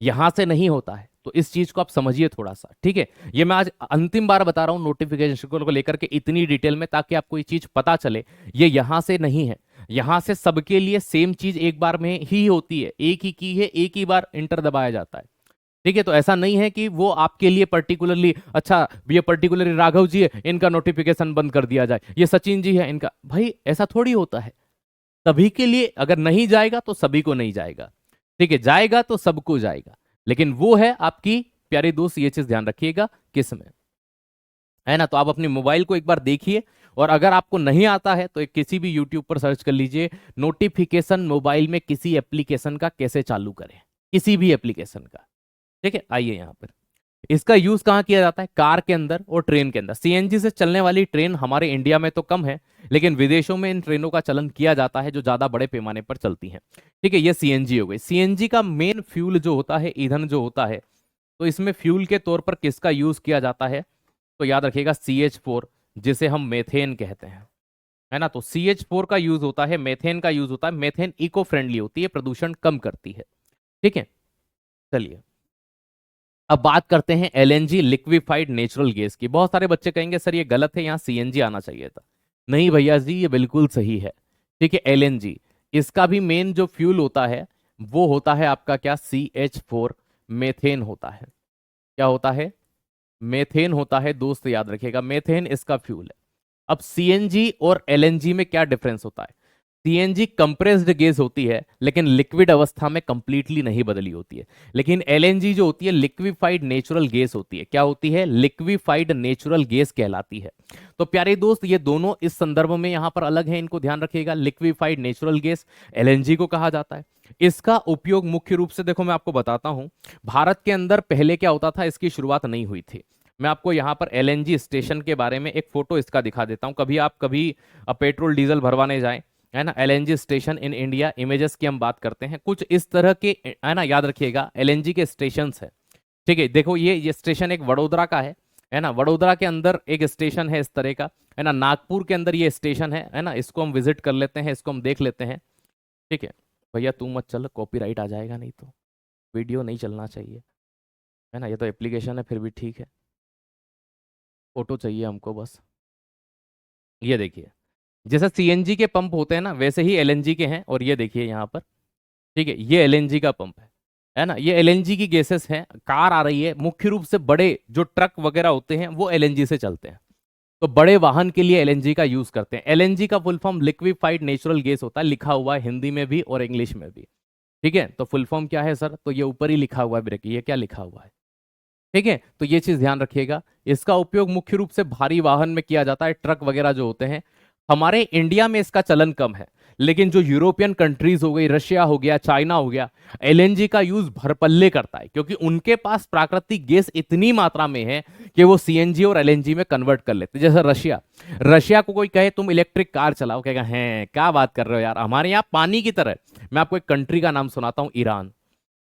यहां से नहीं होता है, तो इस चीज को आप समझिए थोड़ा सा। ठीक है, ये मैं आज अंतिम बार बता रहा हूं नोटिफिकेशन को लेकर के इतनी डिटेल में, ताकि आपको ये चीज पता चले, ये यहां से नहीं है, यहां से सबके लिए सेम चीज एक बार में ही होती है, एक ही की है, एक ही बार इंटर दबाया जाता है। ठीक है, तो ऐसा नहीं है कि वो आपके लिए पर्टिकुलरली, अच्छा ये पर्टिकुलरली राघव जी है इनका नोटिफिकेशन बंद कर दिया जाए, ये सचिन जी है इनका, भाई ऐसा थोड़ी होता है। सभी के लिए अगर नहीं जाएगा तो सभी को नहीं जाएगा, ठीक है, जाएगा तो सबको जाएगा, लेकिन वो है आपकी प्यारे दोस्त, ये चीज ध्यान रखिएगा किस में, है ना। तो आप अपने मोबाइल को एक बार देखिए, और अगर आपको नहीं आता है तो एक किसी भी यूट्यूब पर सर्च कर लीजिए, नोटिफिकेशन मोबाइल में किसी एप्लीकेशन का कैसे चालू करें, किसी भी एप्लीकेशन का। ठीक है, आइए यहाँ पर, इसका यूज कहाँ किया जाता है, कार के अंदर और ट्रेन के अंदर। सीएनजी से चलने वाली ट्रेन हमारे इंडिया में तो कम है, लेकिन विदेशों में इन ट्रेनों का चलन किया जाता है जो ज्यादा बड़े पैमाने पर चलती हैं। ठीक है, ये सीएनजी हो गई। सीएनजी का मेन फ्यूल जो होता है, ईंधन जो होता है, तो इसमें फ्यूल के तौर पर किसका यूज किया जाता है, तो याद रखिएगा CH4, जिसे हम मेथेन कहते हैं, है ना। तो CH4 का यूज होता है, मेथेन का यूज होता है, मेथेन इको फ्रेंडली होती है, प्रदूषण कम करती है। ठीक है, चलिए अब बात करते हैं LNG, लिक्विफाइड नेचुरल गैस की। बहुत सारे बच्चे कहेंगे सर ये गलत है, यहाँ CNG आना चाहिए था। नहीं भैया जी, ये बिल्कुल सही है। ठीक है, LNG, इसका भी मेन जो फ्यूल होता है वो होता है आपका क्या, CH4, मेथेन होता है। क्या होता है, मेथेन होता है दोस्त, याद रखिएगा, मेथेन इसका फ्यूल है। अब CNG और LNG में क्या डिफरेंस होता है, सीएनजी कंप्रेस्ड गैस होती है लेकिन लिक्विड अवस्था में कंप्लीटली नहीं बदली होती है, लेकिन एलएनजी जो होती है लिक्विफाइड नेचुरल गैस होती है। क्या होती है, लिक्विफाइड नेचुरल गैस कहलाती है। तो प्यारे दोस्त ये दोनों इस संदर्भ में यहां पर अलग है, इनको ध्यान रखिएगा। लिक्विफाइड नेचुरल गैस एलएनजी को कहा जाता है। इसका उपयोग मुख्य रूप से, देखो मैं आपको बताता हूं, भारत के अंदर पहले क्या होता था, इसकी शुरुआत नहीं हुई थी। मैं आपको यहाँ पर एलएनजी स्टेशन के बारे में एक फोटो इसका दिखा देता हूँ। कभी पेट्रोल डीजल भरवाने जाएं, है ना, LNG station in India, images की हम बात करते हैं, कुछ इस तरह के, है ना, याद रखिएगा LNG के स्टेशन है। ठीक है, देखो ये स्टेशन एक वडोदरा का है, है ना। वडोदरा के अंदर एक स्टेशन है इस तरह का, है ना। नागपुर के अंदर ये स्टेशन है ना। इसको हम विजिट कर लेते हैं, इसको हम देख लेते हैं। ठीक है भैया, तू मत चल, कॉपीराइट आ जाएगा, नहीं तो वीडियो नहीं चलना चाहिए, है ना। ये तो एप्लीकेशन है, फिर भी ठीक है। फोटो चाहिए हमको बस। ये देखिए, जैसे सीएनजी के पंप होते हैं ना, वैसे ही एलएनजी के हैं। और ये देखिए यहाँ पर, ठीक है, ये एलएनजी का पंप है ना। ये एलएनजी की गैसेस हैं। कार आ रही है, मुख्य रूप से बड़े जो ट्रक वगैरह होते हैं वो एलएनजी से चलते हैं। तो बड़े वाहन के लिए एलएनजी का यूज करते हैं। एलएनजी का full form liquefied natural gas होता है, लिखा हुआ है हिंदी में भी और इंग्लिश में भी। ठीक है, तो फुल फॉर्म क्या है सर? तो ये ऊपर ही लिखा हुआ है, ब्रेक, ये क्या लिखा हुआ है? ठीक है, तो ये चीज ध्यान रखिएगा। इसका उपयोग मुख्य रूप से भारी वाहन में किया जाता है, ट्रक वगैरह जो होते हैं। हमारे इंडिया में इसका चलन कम है, लेकिन जो यूरोपियन कंट्रीज हो गई, रशिया हो गया, चाइना हो गया, एलएनजी का यूज भरपल्ले करता है, क्योंकि उनके पास प्राकृतिक गैस इतनी मात्रा में है कि वो सीएनजी और एलएनजी में कन्वर्ट कर लेते हैं। जैसे रशिया, रशिया को कोई कहे तुम इलेक्ट्रिक कार चलाओ, कहेगा हैं क्या बात कर रहे हो यार, हमारे यहाँ पानी की तरह। मैं आपको एक कंट्री का नाम सुनाता हूँ, ईरान,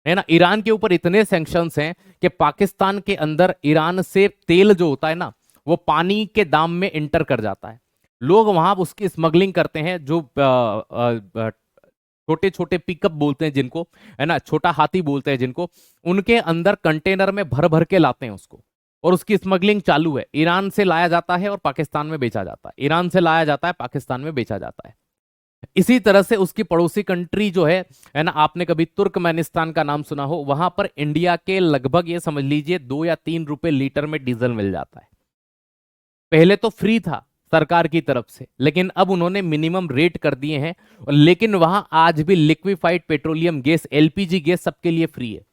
है ना। ईरान के ऊपर इतने सैंक्शंस हैं कि पाकिस्तान के अंदर ईरान से तेल जो होता है ना, वो पानी के दाम में इंटर कर जाता है। लोग वहां उसकी स्मगलिंग करते हैं, जो छोटे छोटे पिकअप बोलते हैं जिनको, है ना, छोटा हाथी बोलते हैं जिनको, उनके अंदर कंटेनर में भर भर के लाते हैं उसको, और उसकी स्मगलिंग चालू है। ईरान से लाया जाता है और पाकिस्तान में बेचा जाता है, ईरान से लाया जाता है, पाकिस्तान में बेचा जाता है। इसी तरह से उसकी पड़ोसी कंट्री जो है ना, आपने कभी तुर्कमेनिस्तान का नाम सुना हो, वहां पर इंडिया के लगभग ये समझ लीजिए 2 या 3 रुपए लीटर में डीजल मिल जाता है। पहले तो फ्री था सरकार की तरफ से, लेकिन अब उन्होंने मिनिमम रेट कर दिए हैं। लेकिन वहां आज भी liquefied petroleum gas, LPG gas सबके लिए फ्री है।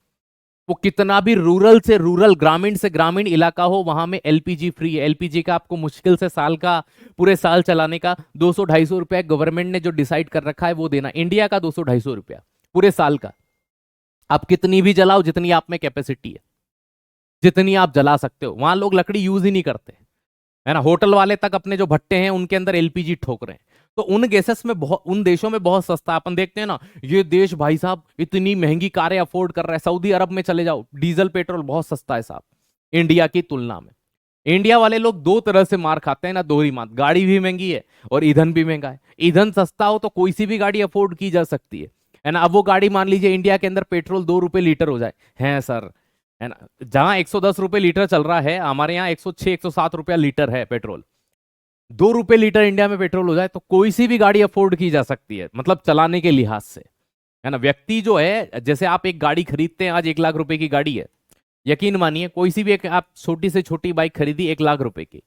वो कितना भी रूरल से रूरल, ग्रामीण से ग्रामीण इलाका हो, वहां में एलपीजी फ्री है। एलपीजी का आपको मुश्किल से साल का, पूरे साल चलाने का 200-250 रुपया गवर्नमेंट ने जो डिसाइड कर रखा है वो देना। इंडिया का 200-250 रुपया पूरे साल का। आप कितनी भी जलाओ, जितनी आप में कैपेसिटी है, जितनी आप जला सकते हो। वहां लोग लकड़ी यूज ही नहीं करते, है ना। होटल वाले तक अपने जो भट्टे हैं उनके अंदर एलपीजी ठोक रहे हैं। तो उन गैसेस में बहुत, उन देशों में बहुत सस्ता है। अपन देखते हैं ना, ये देश भाई साहब इतनी महंगी कारें अफोर्ड कर रहा है, सऊदी अरब में चले जाओ, डीजल पेट्रोल बहुत सस्ता है साहब इंडिया की तुलना में। इंडिया वाले लोग दो तरह से मार खाते हैं ना, दोहरी मार, गाड़ी भी महंगी है और ईंधन भी महंगा है। ईंधन सस्ता हो तो कोई सी भी गाड़ी अफोर्ड की जा सकती है ना। अब वो गाड़ी मान लीजिए इंडिया के अंदर पेट्रोल 2 रुपए लीटर हो जाए, है सर, है ना। जहां 110 रुपए लीटर चल रहा है, हमारे यहाँ 106-107 रुपया लीटर है पेट्रोल। 2 रुपए लीटर इंडिया में पेट्रोल हो जाए तो कोई सी भी गाड़ी अफोर्ड की जा सकती है, मतलब चलाने के लिहाज से, है ना। व्यक्ति जो है, जैसे आप एक गाड़ी खरीदते हैं, आज 1 लाख रुपए की गाड़ी है, यकीन मानिए कोई सी भी एक आप छोटी से छोटी बाइक खरीदी 1 लाख रुपए की,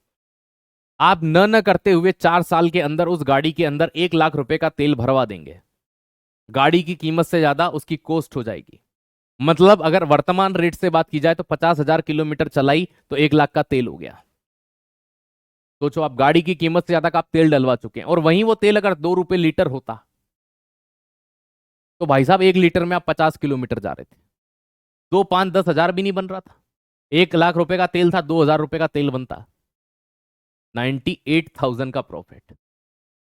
आप न करते हुए 4 साल के अंदर उस गाड़ी के अंदर 1 लाख रुपए का तेल भरवा देंगे। गाड़ी की कीमत से ज्यादा उसकी कॉस्ट हो जाएगी। मतलब अगर वर्तमान रेट से बात की जाए तो 50,000 किलोमीटर चलाई तो 1 लाख का तेल हो गया। सोचो, आप गाड़ी की कीमत से ज्यादा का आप तेल डलवा चुके हैं। और वहीं वो तेल अगर 2 रुपए लीटर होता तो भाई साहब 1 लीटर में आप 50 किलोमीटर जा रहे थे। 2, 5, 10 हजार भी नहीं बन रहा था। 1 लाख रुपए का तेल था, 2,000 रुपए का तेल बनता, 98,000 का प्रॉफिट।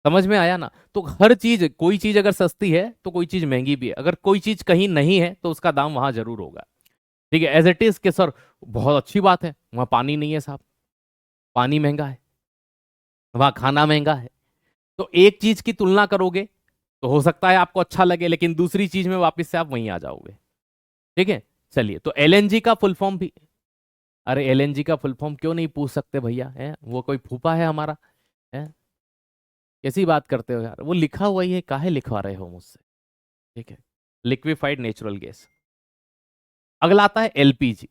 समझ में आया ना। तो हर चीज, कोई चीज अगर सस्ती है तो कोई चीज महंगी भी है, अगर कोई चीज कहीं नहीं है तो उसका दाम वहां जरूर होगा। ठीक है, एज इट इज के सर बहुत अच्छी बात है, वहां पानी नहीं है साहब, पानी महंगा है, वहां खाना महंगा है। तो एक चीज की तुलना करोगे तो हो सकता है आपको अच्छा लगे, लेकिन दूसरी चीज में वापस से आप वहीं आ जाओगे। ठीक है, चलिए, तो एलएनजी का फुल फॉर्म भी, अरे एलएनजी का फुल फॉर्म क्यों नहीं पूछ सकते भैया, है वो कोई फूफा है हमारा, है कैसी बात करते हो यार, वो लिखा हुआ ही है, काहे लिखवा रहे हो मुझसे। ठीक है, लिक्विफाइड नेचुरल गैस। अगला आता है एलपीजी।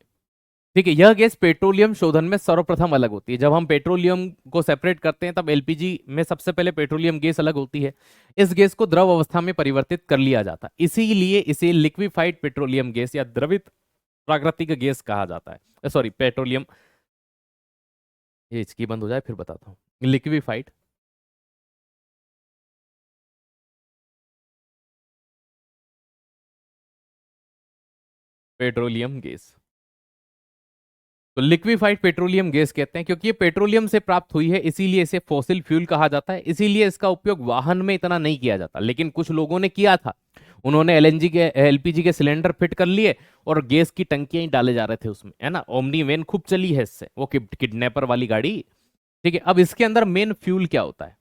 ठीक है, यह गैस पेट्रोलियम शोधन में सर्वप्रथम अलग होती है। जब हम पेट्रोलियम को सेपरेट करते हैं तब एलपीजी में सबसे पहले पेट्रोलियम गैस अलग होती है। इस गैस को द्रव अवस्था में परिवर्तित कर लिया जाता है, इसीलिए इसे लिक्विफाइड पेट्रोलियम गैस या द्रवित प्राकृतिक गैस कहा जाता है। सॉरी, पेट्रोलियम, ये इसकी बंद हो जाए फिर बताता हूँ। लिक्विफाइड पेट्रोलियम गैस, तो लिक्विफाइड पेट्रोलियम गैस कहते हैं क्योंकि ये पेट्रोलियम से प्राप्त हुई है, इसीलिए इसे फॉसिल फ्यूल कहा जाता है। इसीलिए इसका उपयोग वाहन में इतना नहीं किया जाता, लेकिन कुछ लोगों ने किया था। उन्होंने एलएनजी के एलपीजी के सिलेंडर फिट कर लिए और गैस की टंकियां ही डाले जा रहे थे उसमें, है ना। ओमनी वैन खूब चली है इससे, वो किडनैपर वाली गाड़ी। ठीक है, अब इसके अंदर मेन फ्यूल क्या होता है?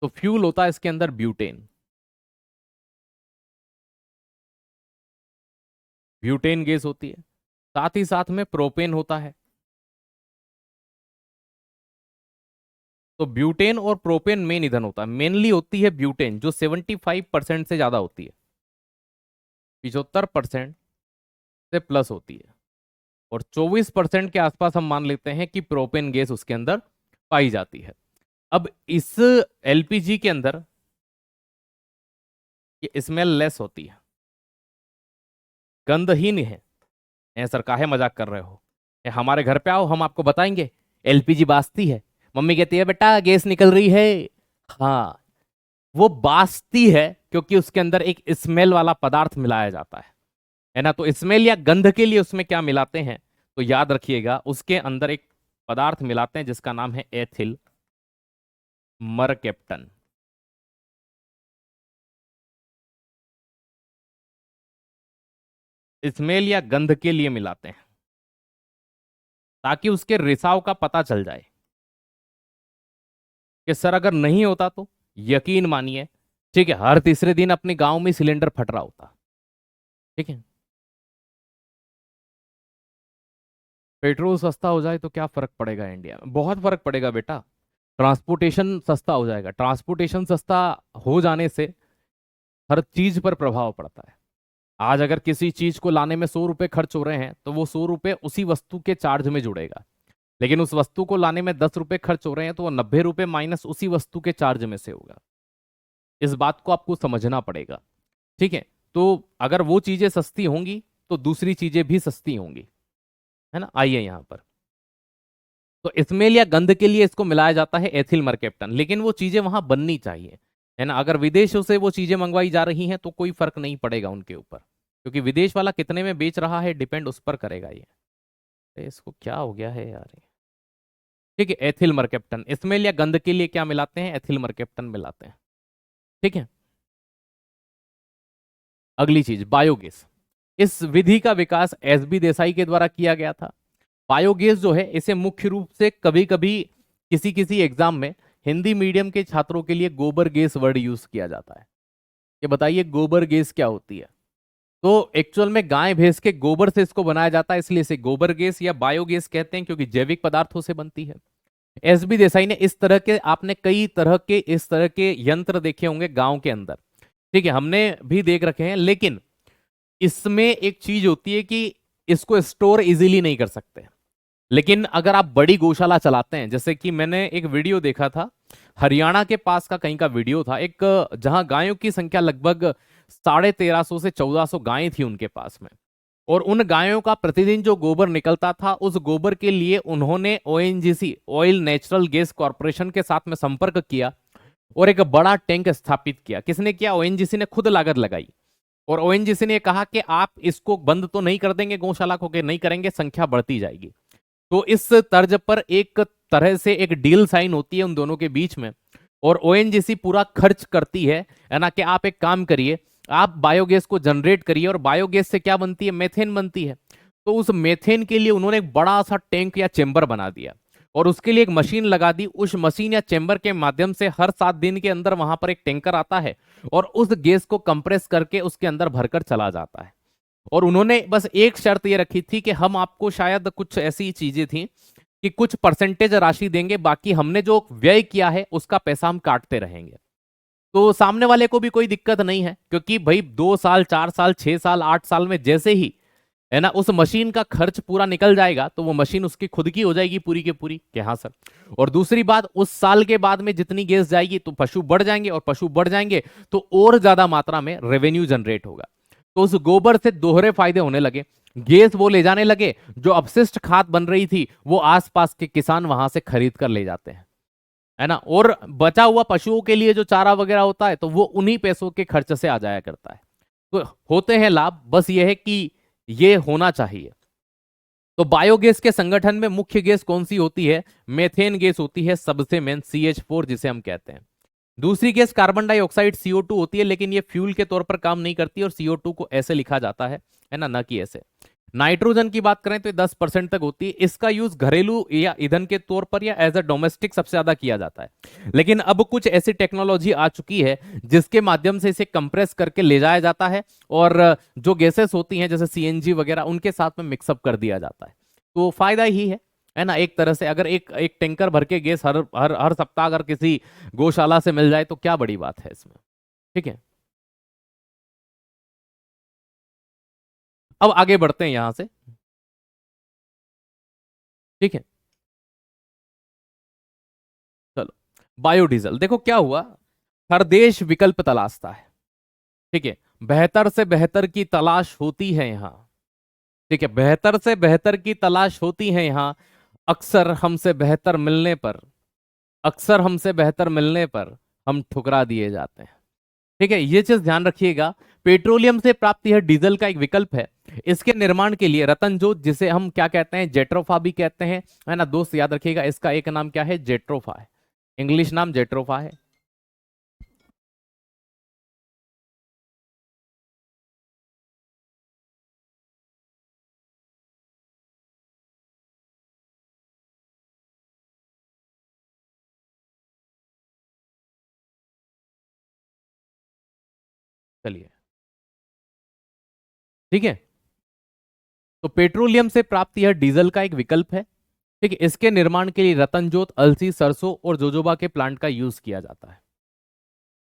तो फ्यूल होता है इसके अंदर ब्यूटेन। ब्यूटेन गैस होती है, साथ ही साथ में प्रोपेन होता है। तो ब्यूटेन और प्रोपेन मेन ईंधन होता है। मेनली होती है ब्यूटेन, जो 75% से ज्यादा होती है, 75% से प्लस होती है। और 24% के आसपास हम मान लेते हैं कि प्रोपेन गैस उसके अंदर पाई जाती है। अब इस एलपीजी के अंदर ये स्मेल लेस होती है, गंधहीन है। सर काहे मजाक कर रहे हो? हमारे घर पे आओ, हम आपको बताएंगे एलपीजी बासती है। मम्मी कहती है बेटा गैस निकल रही है। हाँ, वो बासती है क्योंकि उसके अंदर एक स्मेल वाला पदार्थ मिलाया जाता है ना। तो स्मेल या गंध के लिए उसमें क्या मिलाते हैं? तो याद रखिएगा, उसके अंदर एक पदार्थ मिलाते हैं जिसका नाम है एथिल मरकेप्टन। स्मेल या गंध के लिए मिलाते हैं ताकि उसके रिसाव का पता चल जाए कि सर अगर नहीं होता तो यकीन मानिए, ठीक है, हर तीसरे दिन अपने गांव में सिलेंडर फट रहा होता। ठीक है, पेट्रोल सस्ता हो जाए तो क्या फर्क पड़ेगा इंडिया में? बहुत फर्क पड़ेगा बेटा। ट्रांसपोर्टेशन सस्ता हो जाएगा। ट्रांसपोर्टेशन सस्ता हो जाने से हर चीज पर प्रभाव पड़ता है। आज अगर किसी चीज को लाने में 100 रुपए खर्च हो रहे हैं तो वो 100 रुपए उसी वस्तु के चार्ज में जुड़ेगा। लेकिन उस वस्तु को लाने में 10 रुपए खर्च हो रहे हैं तो वो 90 रुपए माइनस उसी वस्तु के चार्ज में से होगा। इस बात को आपको समझना पड़ेगा। ठीक है, तो अगर वो चीजें सस्ती होंगी तो दूसरी चीजें भी सस्ती होंगी, है ना। आइए यहां पर, तो स्मेल या गंध के लिए इसको मिलाया जाता है एथिल मरकेप्टन, लेकिन वो चीजें वहां बननी चाहिए, है ना। अगर विदेशों से वो चीजें मंगवाई जा रही हैं तो कोई फर्क नहीं पड़ेगा उनके ऊपर, क्योंकि विदेश वाला कितने में बेच रहा है डिपेंड उस पर करेगा ये। इसको क्या हो गया है यार ये? ठीक है, एथिल मरकेप्टन। स्मेल या गंध के लिए क्या मिलाते हैं? एथिल मरकेप्टन मिलाते हैं। ठीक है, अगली चीज बायोगैस। इस विधि का विकास एसबी देसाई के द्वारा किया गया था। बायोगैस जो है इसे मुख्य रूप से कभी कभी किसी किसी एग्जाम में हिंदी मीडियम के छात्रों के लिए गोबर गैस वर्ड यूज किया जाता है। ये बताइए गोबर गैस क्या होती है? तो एक्चुअल में गाय भैंस के गोबर से इसको बनाया जाता है, इसलिए इसे गोबर गैस या बायोगैस कहते हैं, क्योंकि जैविक पदार्थों से बनती है। एसबी देसाई ने इस तरह के, आपने कई तरह के इस तरह के यंत्र देखे होंगे गांव के अंदर, ठीक है, हमने भी देख रखे हैं। लेकिन इसमें एक चीज होती है कि इसको स्टोर इजीली नहीं कर सकते। लेकिन अगर आप बड़ी गौशाला चलाते हैं, जैसे कि मैंने एक वीडियो देखा था, हरियाणा के पास का कहीं का वीडियो था एक, जहां गायों की संख्या लगभग 1350 से 1400 गायें थी उनके पास में। और उन गायों का प्रतिदिन जो गोबर निकलता था, उस गोबर के लिए उन्होंने ONGC, oil natural gas corporation के साथ में संपर्क किया और एक बड़ा टैंक स्थापित किया। किसने किया? ओएनजीसी ने खुद लागत लगाई। और ओएनजीसी ने कहा कि आप इसको बंद तो नहीं कर देंगे गौशाला को, कि नहीं करेंगे, संख्या बढ़ती जाएगी। तो इस तर्ज पर एक तरह से एक डील साइन होती है उन दोनों के बीच में, और ओएनजीसी पूरा खर्च करती है ना, कि आप एक काम करिए, आप बायोगैस को जनरेट करिए। और बायोगैस से क्या बनती है? मेथेन बनती है। तो उस मेथेन के लिए उन्होंने एक बड़ा सा टैंक या चेंबर बना दिया और उसके लिए एक मशीन लगा दी। उस मशीन या चेंबर के माध्यम से हर 7 दिन के अंदर वहां पर एक टैंकर आता है और उस गैस को कंप्रेस करके उसके अंदर भरकर चला जाता है। और उन्होंने बस एक शर्त ये रखी थी कि हम आपको, शायद कुछ ऐसी चीजें थी कि कुछ परसेंटेज राशि देंगे, बाकी हमने जो व्यय किया है उसका पैसा हम काटते रहेंगे। तो सामने वाले को भी कोई दिक्कत नहीं है, क्योंकि भाई 2 साल 4 साल 6 साल 8 साल में जैसे ही, है ना, उस मशीन का खर्च पूरा निकल जाएगा तो वो मशीन उसकी खुद की हो जाएगी पूरी के पूरी, कि हाँ सर। और दूसरी बात, उस साल के बाद में जितनी गैस जाएगी तो पशु बढ़ जाएंगे, और पशु बढ़ जाएंगे तो और ज्यादा मात्रा में रेवेन्यू जनरेट होगा। तो उस गोबर से दोहरे फायदे होने लगे। गैस वो ले जाने लगे, जो अपशिष्ट खाद बन रही थी वो आसपास के किसान वहां से खरीद कर ले जाते हैं, है ना। और बचा हुआ पशुओं के लिए जो चारा वगैरह होता है तो वो उन्हीं पैसों के खर्च से आ जाया करता है। तो होते हैं लाभ, बस ये है कि ये होना चाहिए। तो बायोगैस के संगठन में मुख्य गैस कौन सी होती है? मेथेन गैस होती है सबसे मेन, CH4 जिसे हम कहते हैं। दूसरी गैस कार्बन डाइऑक्साइड CO2 होती है, लेकिन ये फ्यूल के तौर पर काम नहीं करती और CO2 को ऐसे लिखा जाता है ना कि ऐसे। नाइट्रोजन की बात करें तो 10% तक होती है। इसका यूज घरेलू या ईंधन के तौर पर या एज अ डोमेस्टिक सबसे ज्यादा किया जाता है, लेकिन अब कुछ ऐसी टेक्नोलॉजी आ चुकी है जिसके माध्यम से इसे कंप्रेस करके ले जाया जाता है और जो गैसेस होती हैं जैसे CNG वगैरह उनके साथ में मिक्सअप कर दिया जाता है। तो फायदा ही है ना। एक तरह से अगर एक एक टैंकर भर के गैस हर हर हर सप्ताह अगर किसी गौशाला से मिल जाए तो क्या बड़ी बात है इसमें। ठीक है, अब आगे बढ़ते हैं यहां से। ठीक है, चलो। बायोडीजल देखो क्या हुआ, हर देश विकल्प तलाशता है। ठीक है, बेहतर से बेहतर की तलाश होती है यहां। ठीक है, बेहतर से बेहतर की तलाश होती है यहां। अक्सर हमसे बेहतर मिलने पर, अक्सर हमसे बेहतर मिलने पर हम ठुकरा दिए जाते हैं। ठीक है, ये चीज ध्यान रखिएगा। पेट्रोलियम से प्राप्त यह डीजल का एक विकल्प है। इसके निर्माण के लिए रतन जोत, जिसे हम क्या कहते हैं, जेट्रोफा भी कहते हैं, है ना दोस्त, याद रखिएगा इसका एक नाम क्या है, जेट्रोफा है। इंग्लिश नाम जेट्रोफा है। चलिए, ठीक है। तो पेट्रोलियम से प्राप्त यह डीजल का एक विकल्प है। ठीक है, इसके निर्माण के लिए रतनजोत, अलसी, सरसों और जोजोबा के प्लांट का यूज किया जाता है।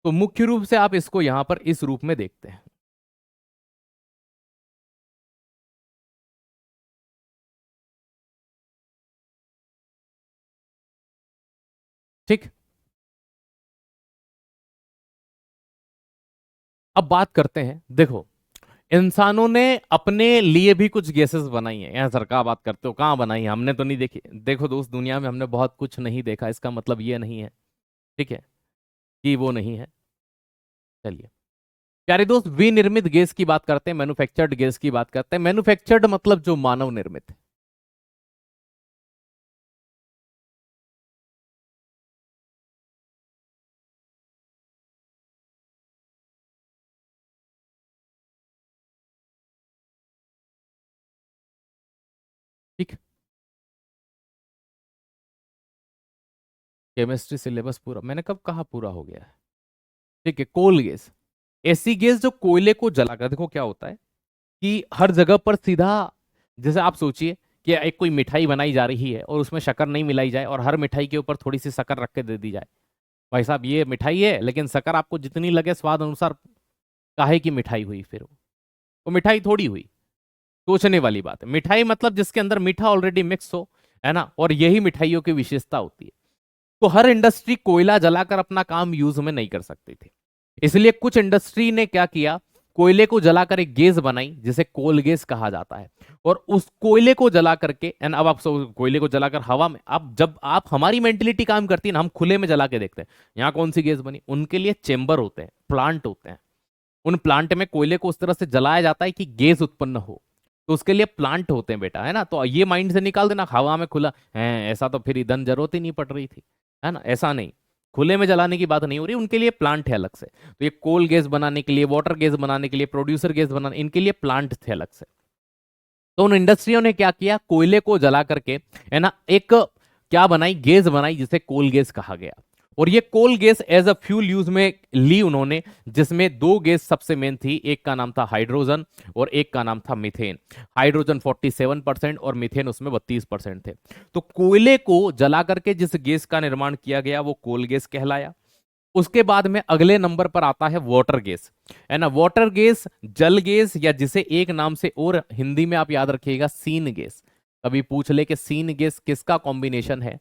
तो मुख्य रूप से आप इसको यहां पर इस रूप में देखते हैं। ठीक, अब बात करते हैं। देखो, इंसानों ने अपने लिए भी कुछ गैसेस बनाई हैं। यहाँ सरकार बात करते हो कहाँ बनाई है, हमने तो नहीं देखी। देखो दोस्त, दुनिया में हमने बहुत कुछ नहीं देखा, इसका मतलब ये नहीं है, ठीक है, कि वो नहीं है। चलिए प्यारे दोस्त, विनिर्मित गैस की बात करते हैं, मैन्युफैक्चर्ड गैस की बात करते हैं। मैन्युफैक्चर्ड मतलब जो मानव निर्मित है। ठीक, केमिस्ट्री सिलेबस पूरा, मैंने कब कहा पूरा हो गया है। ठीक है, कोल गैस, ऐसी गैस जो कोयले को जलाकर, देखो क्या होता है कि हर जगह पर सीधा, जैसे आप सोचिए कि एक कोई मिठाई बनाई जा रही है और उसमें शक्कर नहीं मिलाई जाए और हर मिठाई के ऊपर थोड़ी सी शक्कर रख के दे दी जाए। भाई साहब, ये मिठाई है लेकिन शक्कर आपको जितनी लगे स्वाद अनुसार, काहे की मिठाई हुई फिर वो मिठाई थोड़ी हुई। सोचने वाली बात है। मिठाई मतलब जिसके अंदर मीठा ऑलरेडी मिक्स हो, है ना, और यही मिठाइयों की विशेषता होती है। तो हर इंडस्ट्री कोयला जलाकर अपना काम यूज में नहीं कर सकती थी, इसलिए कुछ इंडस्ट्री ने क्या किया, कोयले को जलाकर एक गैस बनाई जिसे कोल गैस कहा जाता है। और उस कोयले को जला करके, एंड अब आप कोयले को जलाकर हवा में, अब जब आप, हमारी मेंटेलिटी काम करती है ना, हम खुले में जला के देखते हैं यहाँ कौन सी गैस बनी। उनके लिए चेंबर होते हैं, प्लांट होते हैं। उन प्लांट में कोयले को उस तरह से जलाया जाता है कि गैस उत्पन्न हो। तो उसके लिए प्लांट होते हैं बेटा, है ना। तो ये माइंड से निकाल देना हवा में खुला है, ऐसा तो फिर ईंधन जरूरत ही नहीं पड़ रही थी, है ना। ऐसा नहीं, खुले में जलाने की बात नहीं हो रही, उनके लिए प्लांट है अलग से। तो ये कोल गैस बनाने के लिए, वाटर गैस बनाने के लिए, प्रोड्यूसर गैस बनाने, इनके लिए प्लांट थे अलग से। तो उन इंडस्ट्रियों ने क्या किया, कोयले को जला करके, है ना, एक क्या बनाई, गैस बनाई जिसे कोल गैस कहा गया। और ये coal gas as a fuel use में ली उन्होंने, जिसमें दो गैस सबसे मेन थी, एक का नाम था हाइड्रोजन और एक का नाम था मीथेन। हाइड्रोजन 47% और मीथेन उसमें 32% थे। तो कोयले को जला करके जिस गैस का निर्माण किया गया वो कोल गैस कहलाया। उसके बाद में अगले नंबर पर आता है वाटर गैस, है ना। वाटर गैस, जल गैस, या जिसे एक नाम से और हिंदी में आप याद रखिएगा, सीन गैस। कभी पूछ ले कि सीन गैस किसका कॉम्बिनेशन है,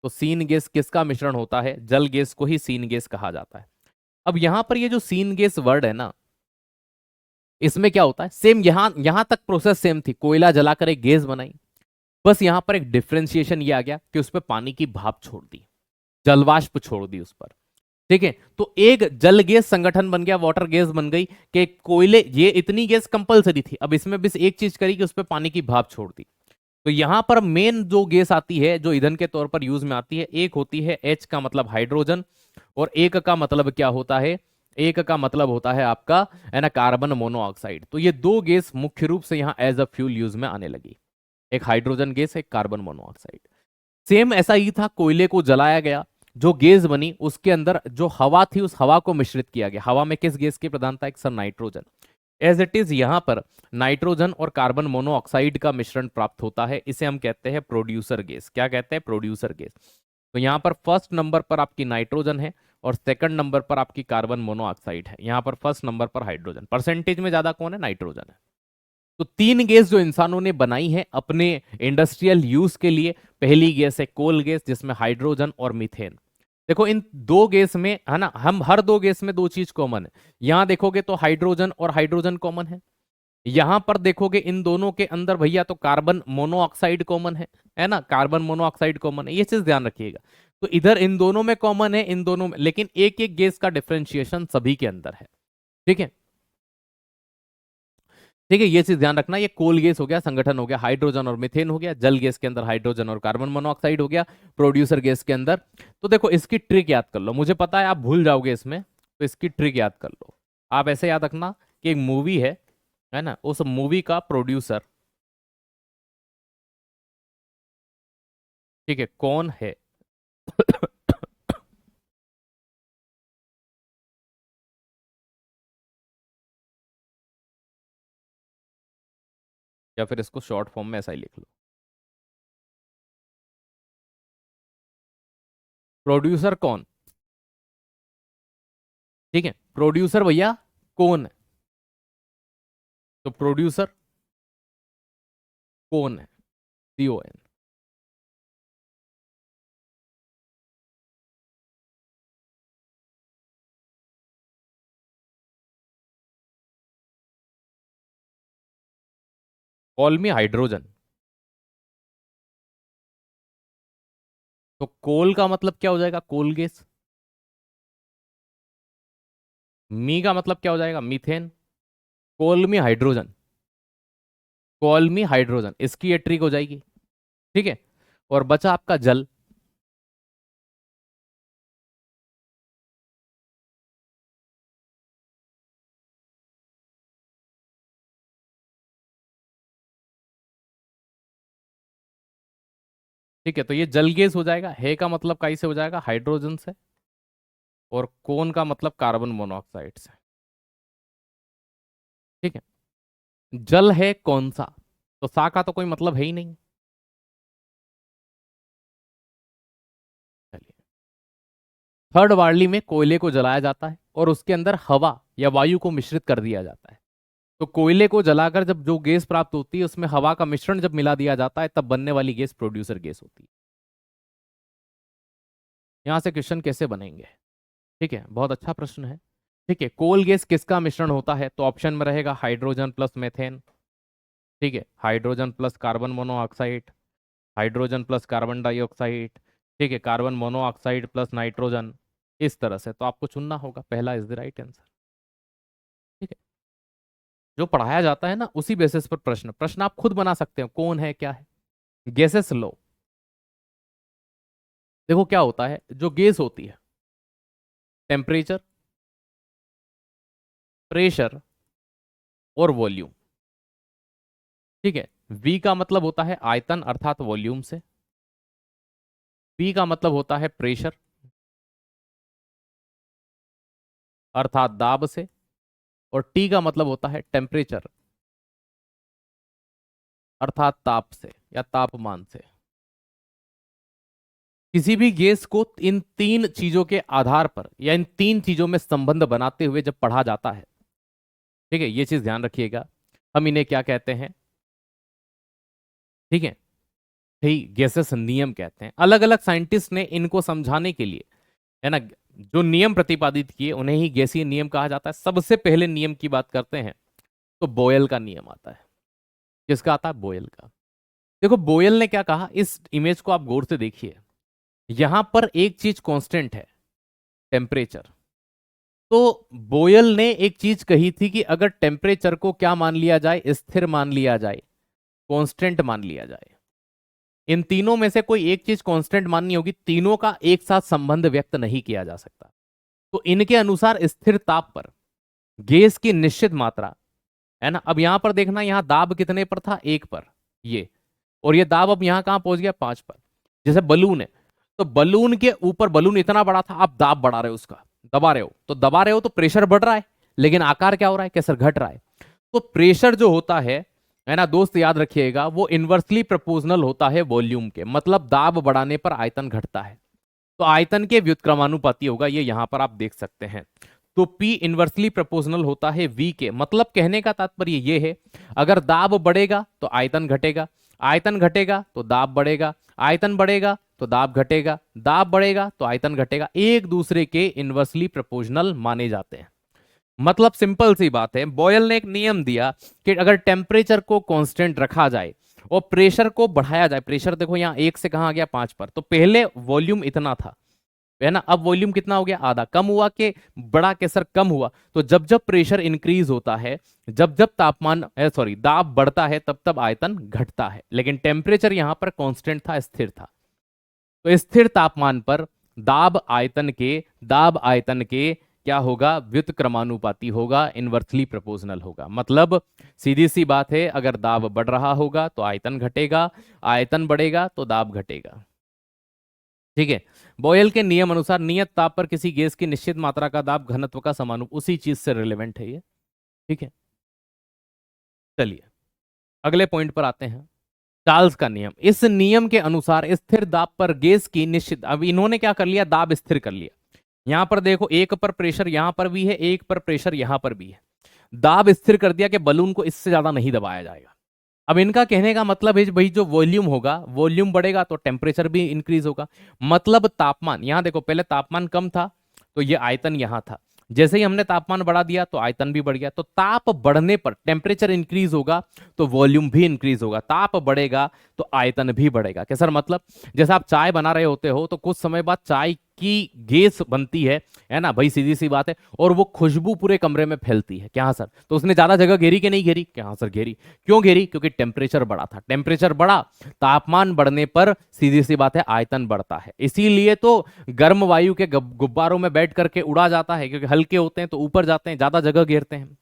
तो सीन गैस किसका मिश्रण होता है, जल गैस को ही सीन गैस कहा जाता है। अब यहां पर ये जो सीन गैस वर्ड है ना, इसमें क्या होता है, सेम यहां यहां तक प्रोसेस सेम थी, कोयला जलाकर एक गैस बनाई। बस यहां पर एक डिफ्रेंसिएशन ये आ गया कि उस पर पानी की भाप छोड़ दी, जलवाष्प छोड़ दी उस पर। ठीक है, तो एक जल गैस संगठन बन गया, वाटर गैस बन गई कि कोयले, ये इतनी गैस कंपलसरी थी, अब इसमें बस एक चीज करी कि उस पर पानी की भाप छोड़ दी। तो यहां पर मेन जो गैस आती है, जो ईंधन के तौर पर यूज में आती है, एक होती है एच का मतलब हाइड्रोजन, और एक का मतलब क्या होता है, एक का मतलब होता है आपका, है ना, कार्बन मोनोऑक्साइड। तो ये दो गैस मुख्य रूप से यहाँ एज अ फ्यूल यूज में आने लगी, एक हाइड्रोजन गैस, एक कार्बन मोनोऑक्साइड। सेम ऐसा ही था, कोयले को जलाया गया, जो गैस बनी उसके अंदर जो हवा थी उस हवा को मिश्रित किया गया। हवा में किस गैस की प्रधानता है, sir, nitrogen. As it is यहां पर नाइट्रोजन और कार्बन मोनोऑक्साइड का मिश्रण प्राप्त होता है, इसे हम कहते हैं प्रोड्यूसर गैस। क्या कहते हैं, प्रोड्यूसर गैस। तो यहां पर फर्स्ट नंबर पर आपकी नाइट्रोजन है और सेकंड नंबर पर आपकी कार्बन मोनोऑक्साइड है। यहां पर फर्स्ट नंबर पर हाइड्रोजन, परसेंटेज में ज्यादा कौन है, नाइट्रोजन है। तो तीन गैस जो इंसानों ने बनाई है अपने इंडस्ट्रियल यूज के लिए, पहली गैस है कोल गैस जिसमें हाइड्रोजन और मीथेन। देखो इन दो गैस में, है ना, हम हर दो गैस में दो चीज कॉमन है। यहां देखोगे तो हाइड्रोजन और हाइड्रोजन कॉमन है, यहां पर देखोगे इन दोनों के अंदर भैया तो कार्बन मोनोऑक्साइड कॉमन है ना, कार्बन मोनोऑक्साइड कॉमन है, ये चीज ध्यान रखिएगा। तो इधर इन दोनों में कॉमन है, इन दोनों में, लेकिन एक एक गैस का डिफरेंशिएशन सभी के अंदर है। ठीक है, ठीक है, ये चीज ध्यान रखना। ये कोल गैस हो गया, संगठन हो गया, हाइड्रोजन और मीथेन हो गया। जल गैस के अंदर हाइड्रोजन और कार्बन मोनोऑक्साइड हो गया। प्रोड्यूसर गैस के अंदर, तो देखो इसकी ट्रिक याद कर लो, मुझे पता है आप भूल जाओगे इसमें, तो इसकी ट्रिक याद कर लो। आप ऐसे याद रखना कि एक मूवी है ना, उस मूवी का प्रोड्यूसर, ठीक है, कौन है? या फिर इसको शॉर्ट फॉर्म में ऐसा ही लिख लो, प्रोड्यूसर कौन। ठीक है, प्रोड्यूसर भैया कौन है, तो प्रोड्यूसर कौन है, CON। कॉल मी हाइड्रोजन। तो कोल का मतलब क्या हो जाएगा, कोल गैस। मी का मतलब क्या हो जाएगा, मीथेन। कॉल मी हाइड्रोजन, कॉल मी हाइड्रोजन, इसकी ये ट्रिक हो जाएगी। ठीक है, और बचा आपका जल। ठीक है, तो ये जल गैस हो जाएगा, है का मतलब काई से हो जाएगा, हाइड्रोजन से, और कौन का मतलब कार्बन मोनोऑक्साइड से। ठीक है, जल है कौन सा, तो सा का तो कोई मतलब है ही नहीं। चलिए, थर्ड वार्ली में कोयले को जलाया जाता है और उसके अंदर हवा या वायु को मिश्रित कर दिया जाता है। तो कोयले को जलाकर जब जो गैस प्राप्त होती है उसमें हवा का मिश्रण जब मिला दिया जाता है तब बनने वाली गैस प्रोड्यूसर गैस होती है। यहां से क्वेश्चन कैसे बनेंगे? ठीक है, बहुत अच्छा प्रश्न है। ठीक है, कोल गैस किसका मिश्रण होता है, तो ऑप्शन में रहेगा हाइड्रोजन प्लस मेथेन। ठीक है, hydrogen plus carbon monoxide, hydrogen plus carbon dioxide, ठीक है, कार्बन मोनोऑक्साइड प्लस नाइट्रोजन, इस तरह से। तो आपको चुनना होगा, पहला इज द राइट आंसर। ठीक है, जो पढ़ाया जाता है ना उसी बेसिस पर प्रश्न प्रश्न आप खुद बना सकते हो, कौन है क्या है। गैसेस लो, देखो क्या होता है, जो गैस होती है, टेम्परेचर, प्रेशर और वॉल्यूम। ठीक है, V का मतलब होता है आयतन अर्थात वॉल्यूम से, P का मतलब होता है प्रेशर अर्थात दाब से, और T का मतलब होता है टेम्परेचर अर्थात ताप से या तापमान से। किसी भी गैस को इन तीन चीजों के आधार पर या इन तीन चीजों में संबंध बनाते हुए जब पढ़ा जाता है, ठीक है, ये चीज ध्यान रखिएगा, हम इन्हें क्या कहते हैं, ठीक है, ठीक, गैसेस नियम कहते हैं। अलग अलग साइंटिस्ट ने इनको समझाने के लिए, है ना, जो नियम प्रतिपादित किए उन्हें ही गैसीय नियम कहा जाता है। सबसे पहले नियम की बात करते हैं तो बोयल का नियम आता है। किसका आता है, बोयल का। देखो बोयल ने क्या कहा, इस इमेज को आप गौर से देखिए, यहां पर एक चीज कांस्टेंट है, टेम्परेचर। तो बोयल ने एक चीज कही थी कि अगर टेम्परेचर को क्या मान लिया जाए, स्थिर मान लिया जाए, कांस्टेंट मान लिया जाए, इन तीनों में से कोई एक चीज कांस्टेंट माननी होगी, तीनों का एक साथ संबंध व्यक्त नहीं किया जा सकता। तो इनके अनुसार स्थिर ताप पर गैस की निश्चित मात्रा, है ना, अब यहां पर देखना, यहां दाब कितने पर था, 1 पर, ये, और ये दाब अब यहां कहां पहुंच गया, 5 पर। जैसे बलून है, तो बलून के ऊपर, बलून इतना बड़ा था, आप दाब बढ़ा रहे हो, उसका दबा रहे हो, तो दबा रहे हो तो प्रेशर बढ़ रहा है, लेकिन आकार क्या हो रहा है, कैसर घट रहा है। तो प्रेशर जो होता है ना दोस्त, याद रखिएगा, वो इन्वर्सली प्रोपोर्शनल होता है वॉल्यूम के, मतलब दाब बढ़ाने पर आयतन घटता है। तो आयतन के व्युत्क्रमानुपाती होगा, ये यहां पर आप देख सकते हैं। तो P इन्वर्सली प्रोपोर्शनल होता है V के, मतलब कहने का तात्पर्य ये है, अगर दाब बढ़ेगा तो आयतन घटेगा, आयतन घटेगा तो दाब बढ़ेगा, आयतन बढ़ेगा तो दाब घटेगा, दाब बढ़ेगा तो आयतन घटेगा, एक दूसरे के इन्वर्सली प्रोपोर्शनल माने जाते हैं। मतलब सिंपल सी बात है, बॉयल ने एक नियम दिया कि अगर टेम्परेचर को कांस्टेंट रखा जाए और प्रेशर को बढ़ाया जाए, प्रेशर देखो यहां 1 से कहां आ गया, 5 पर, तो पहले वॉल्यूम इतना था, है ना, अब वॉल्यूम कितना हो गया, आधा, कम हुआ कि बड़ा के सर कम हुआ। तो जब जब प्रेशर इंक्रीज होता है, जब जब तापमान सॉरी दाब बढ़ता है, तब तब आयतन घटता है, लेकिन टेम्परेचर यहां पर कांस्टेंट था, स्थिर था। तो स्थिर तापमान पर दाब आयतन के क्या होगा, व्युत्क्रमानुपाती होगा, इनवर्सली प्रोपोर्शनल होगा। मतलब सीधी सी बात है, अगर दाब बढ़ रहा होगा तो आयतन घटेगा, आयतन बढ़ेगा तो दाब घटेगा। ठीक है, बॉयल के नियम अनुसार नियत ताप पर किसी गैस की निश्चित मात्रा का दाब घनत्व का समानुप, उसी चीज से रिलेवेंट है ये। ठीक है, चलिए अगले पॉइंट पर आते हैं, चार्ल्स का नियम। इस नियम के अनुसार स्थिर दाब पर गैस की निश्चित, अब इन्होंने क्या कर लिया, दाब स्थिर कर लिया। यहां पर देखो, 1 पर प्रेशर यहां पर भी है, 1 पर प्रेशर यहां पर भी है, दाब स्थिर कर दिया कि बलून को इससे ज्यादा नहीं दबाया जाएगा। अब इनका कहने का मतलब है भाई, जो वॉल्यूम होगा, वॉल्यूम बढ़ेगा तो टेम्परेचर भी इंक्रीज होगा। मतलब तापमान, यहां देखो, पहले तापमान कम था तो ये आयतन यहां था, जैसे ही हमने तापमान बढ़ा दिया तो आयतन भी बढ़ गया। तो ताप बढ़ने पर टेम्परेचर इंक्रीज होगा तो वॉल्यूम भी इंक्रीज होगा, ताप बढ़ेगा तो आयतन भी बढ़ेगा। क्या सर, मतलब जैसे आप चाय बना रहे होते हो तो कुछ समय बाद चाय की गैस बनती है ना भाई, सीधी सी बात है, और वो खुशबू पूरे कमरे में फैलती है। क्या सर, तो उसने ज्यादा जगह घेरी कि नहीं घेरी, क्या सर घेरी। क्यों घेरी, क्योंकि टेम्परेचर बढ़ा था, टेम्परेचर बढ़ा, तापमान बढ़ने पर सीधी सी बात है आयतन बढ़ता है। इसीलिए तो गर्म वायु के गुब्बारों में बैठ करके उड़ा जाता है, क्योंकि हल्के होते हैं तो ऊपर जाते हैं, ज्यादा जगह घेरते हैं।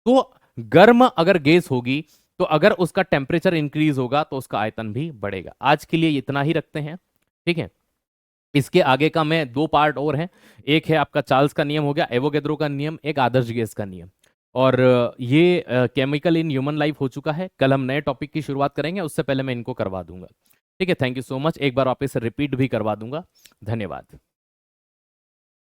तो गर्म अगर गैस होगी तो अगर उसका टेम्परेचर इंक्रीज होगा तो उसका आयतन भी बढ़ेगा। आज के लिए इतना ही रखते हैं, ठीक है। इसके आगे का मैं 2 पार्ट और हैं, एक है आपका चार्ल्स का नियम हो गया, एवोगैड्रो का नियम, एक आदर्श गैस का नियम। और ये केमिकल इन ह्यूमन लाइफ हो चुका है, कल हम नए टॉपिक की शुरुआत करेंगे, उससे पहले मैं इनको करवा दूंगा। ठीक है, थैंक यू सो मच, एक बार वापस रिपीट भी करवा दूंगा। धन्यवाद।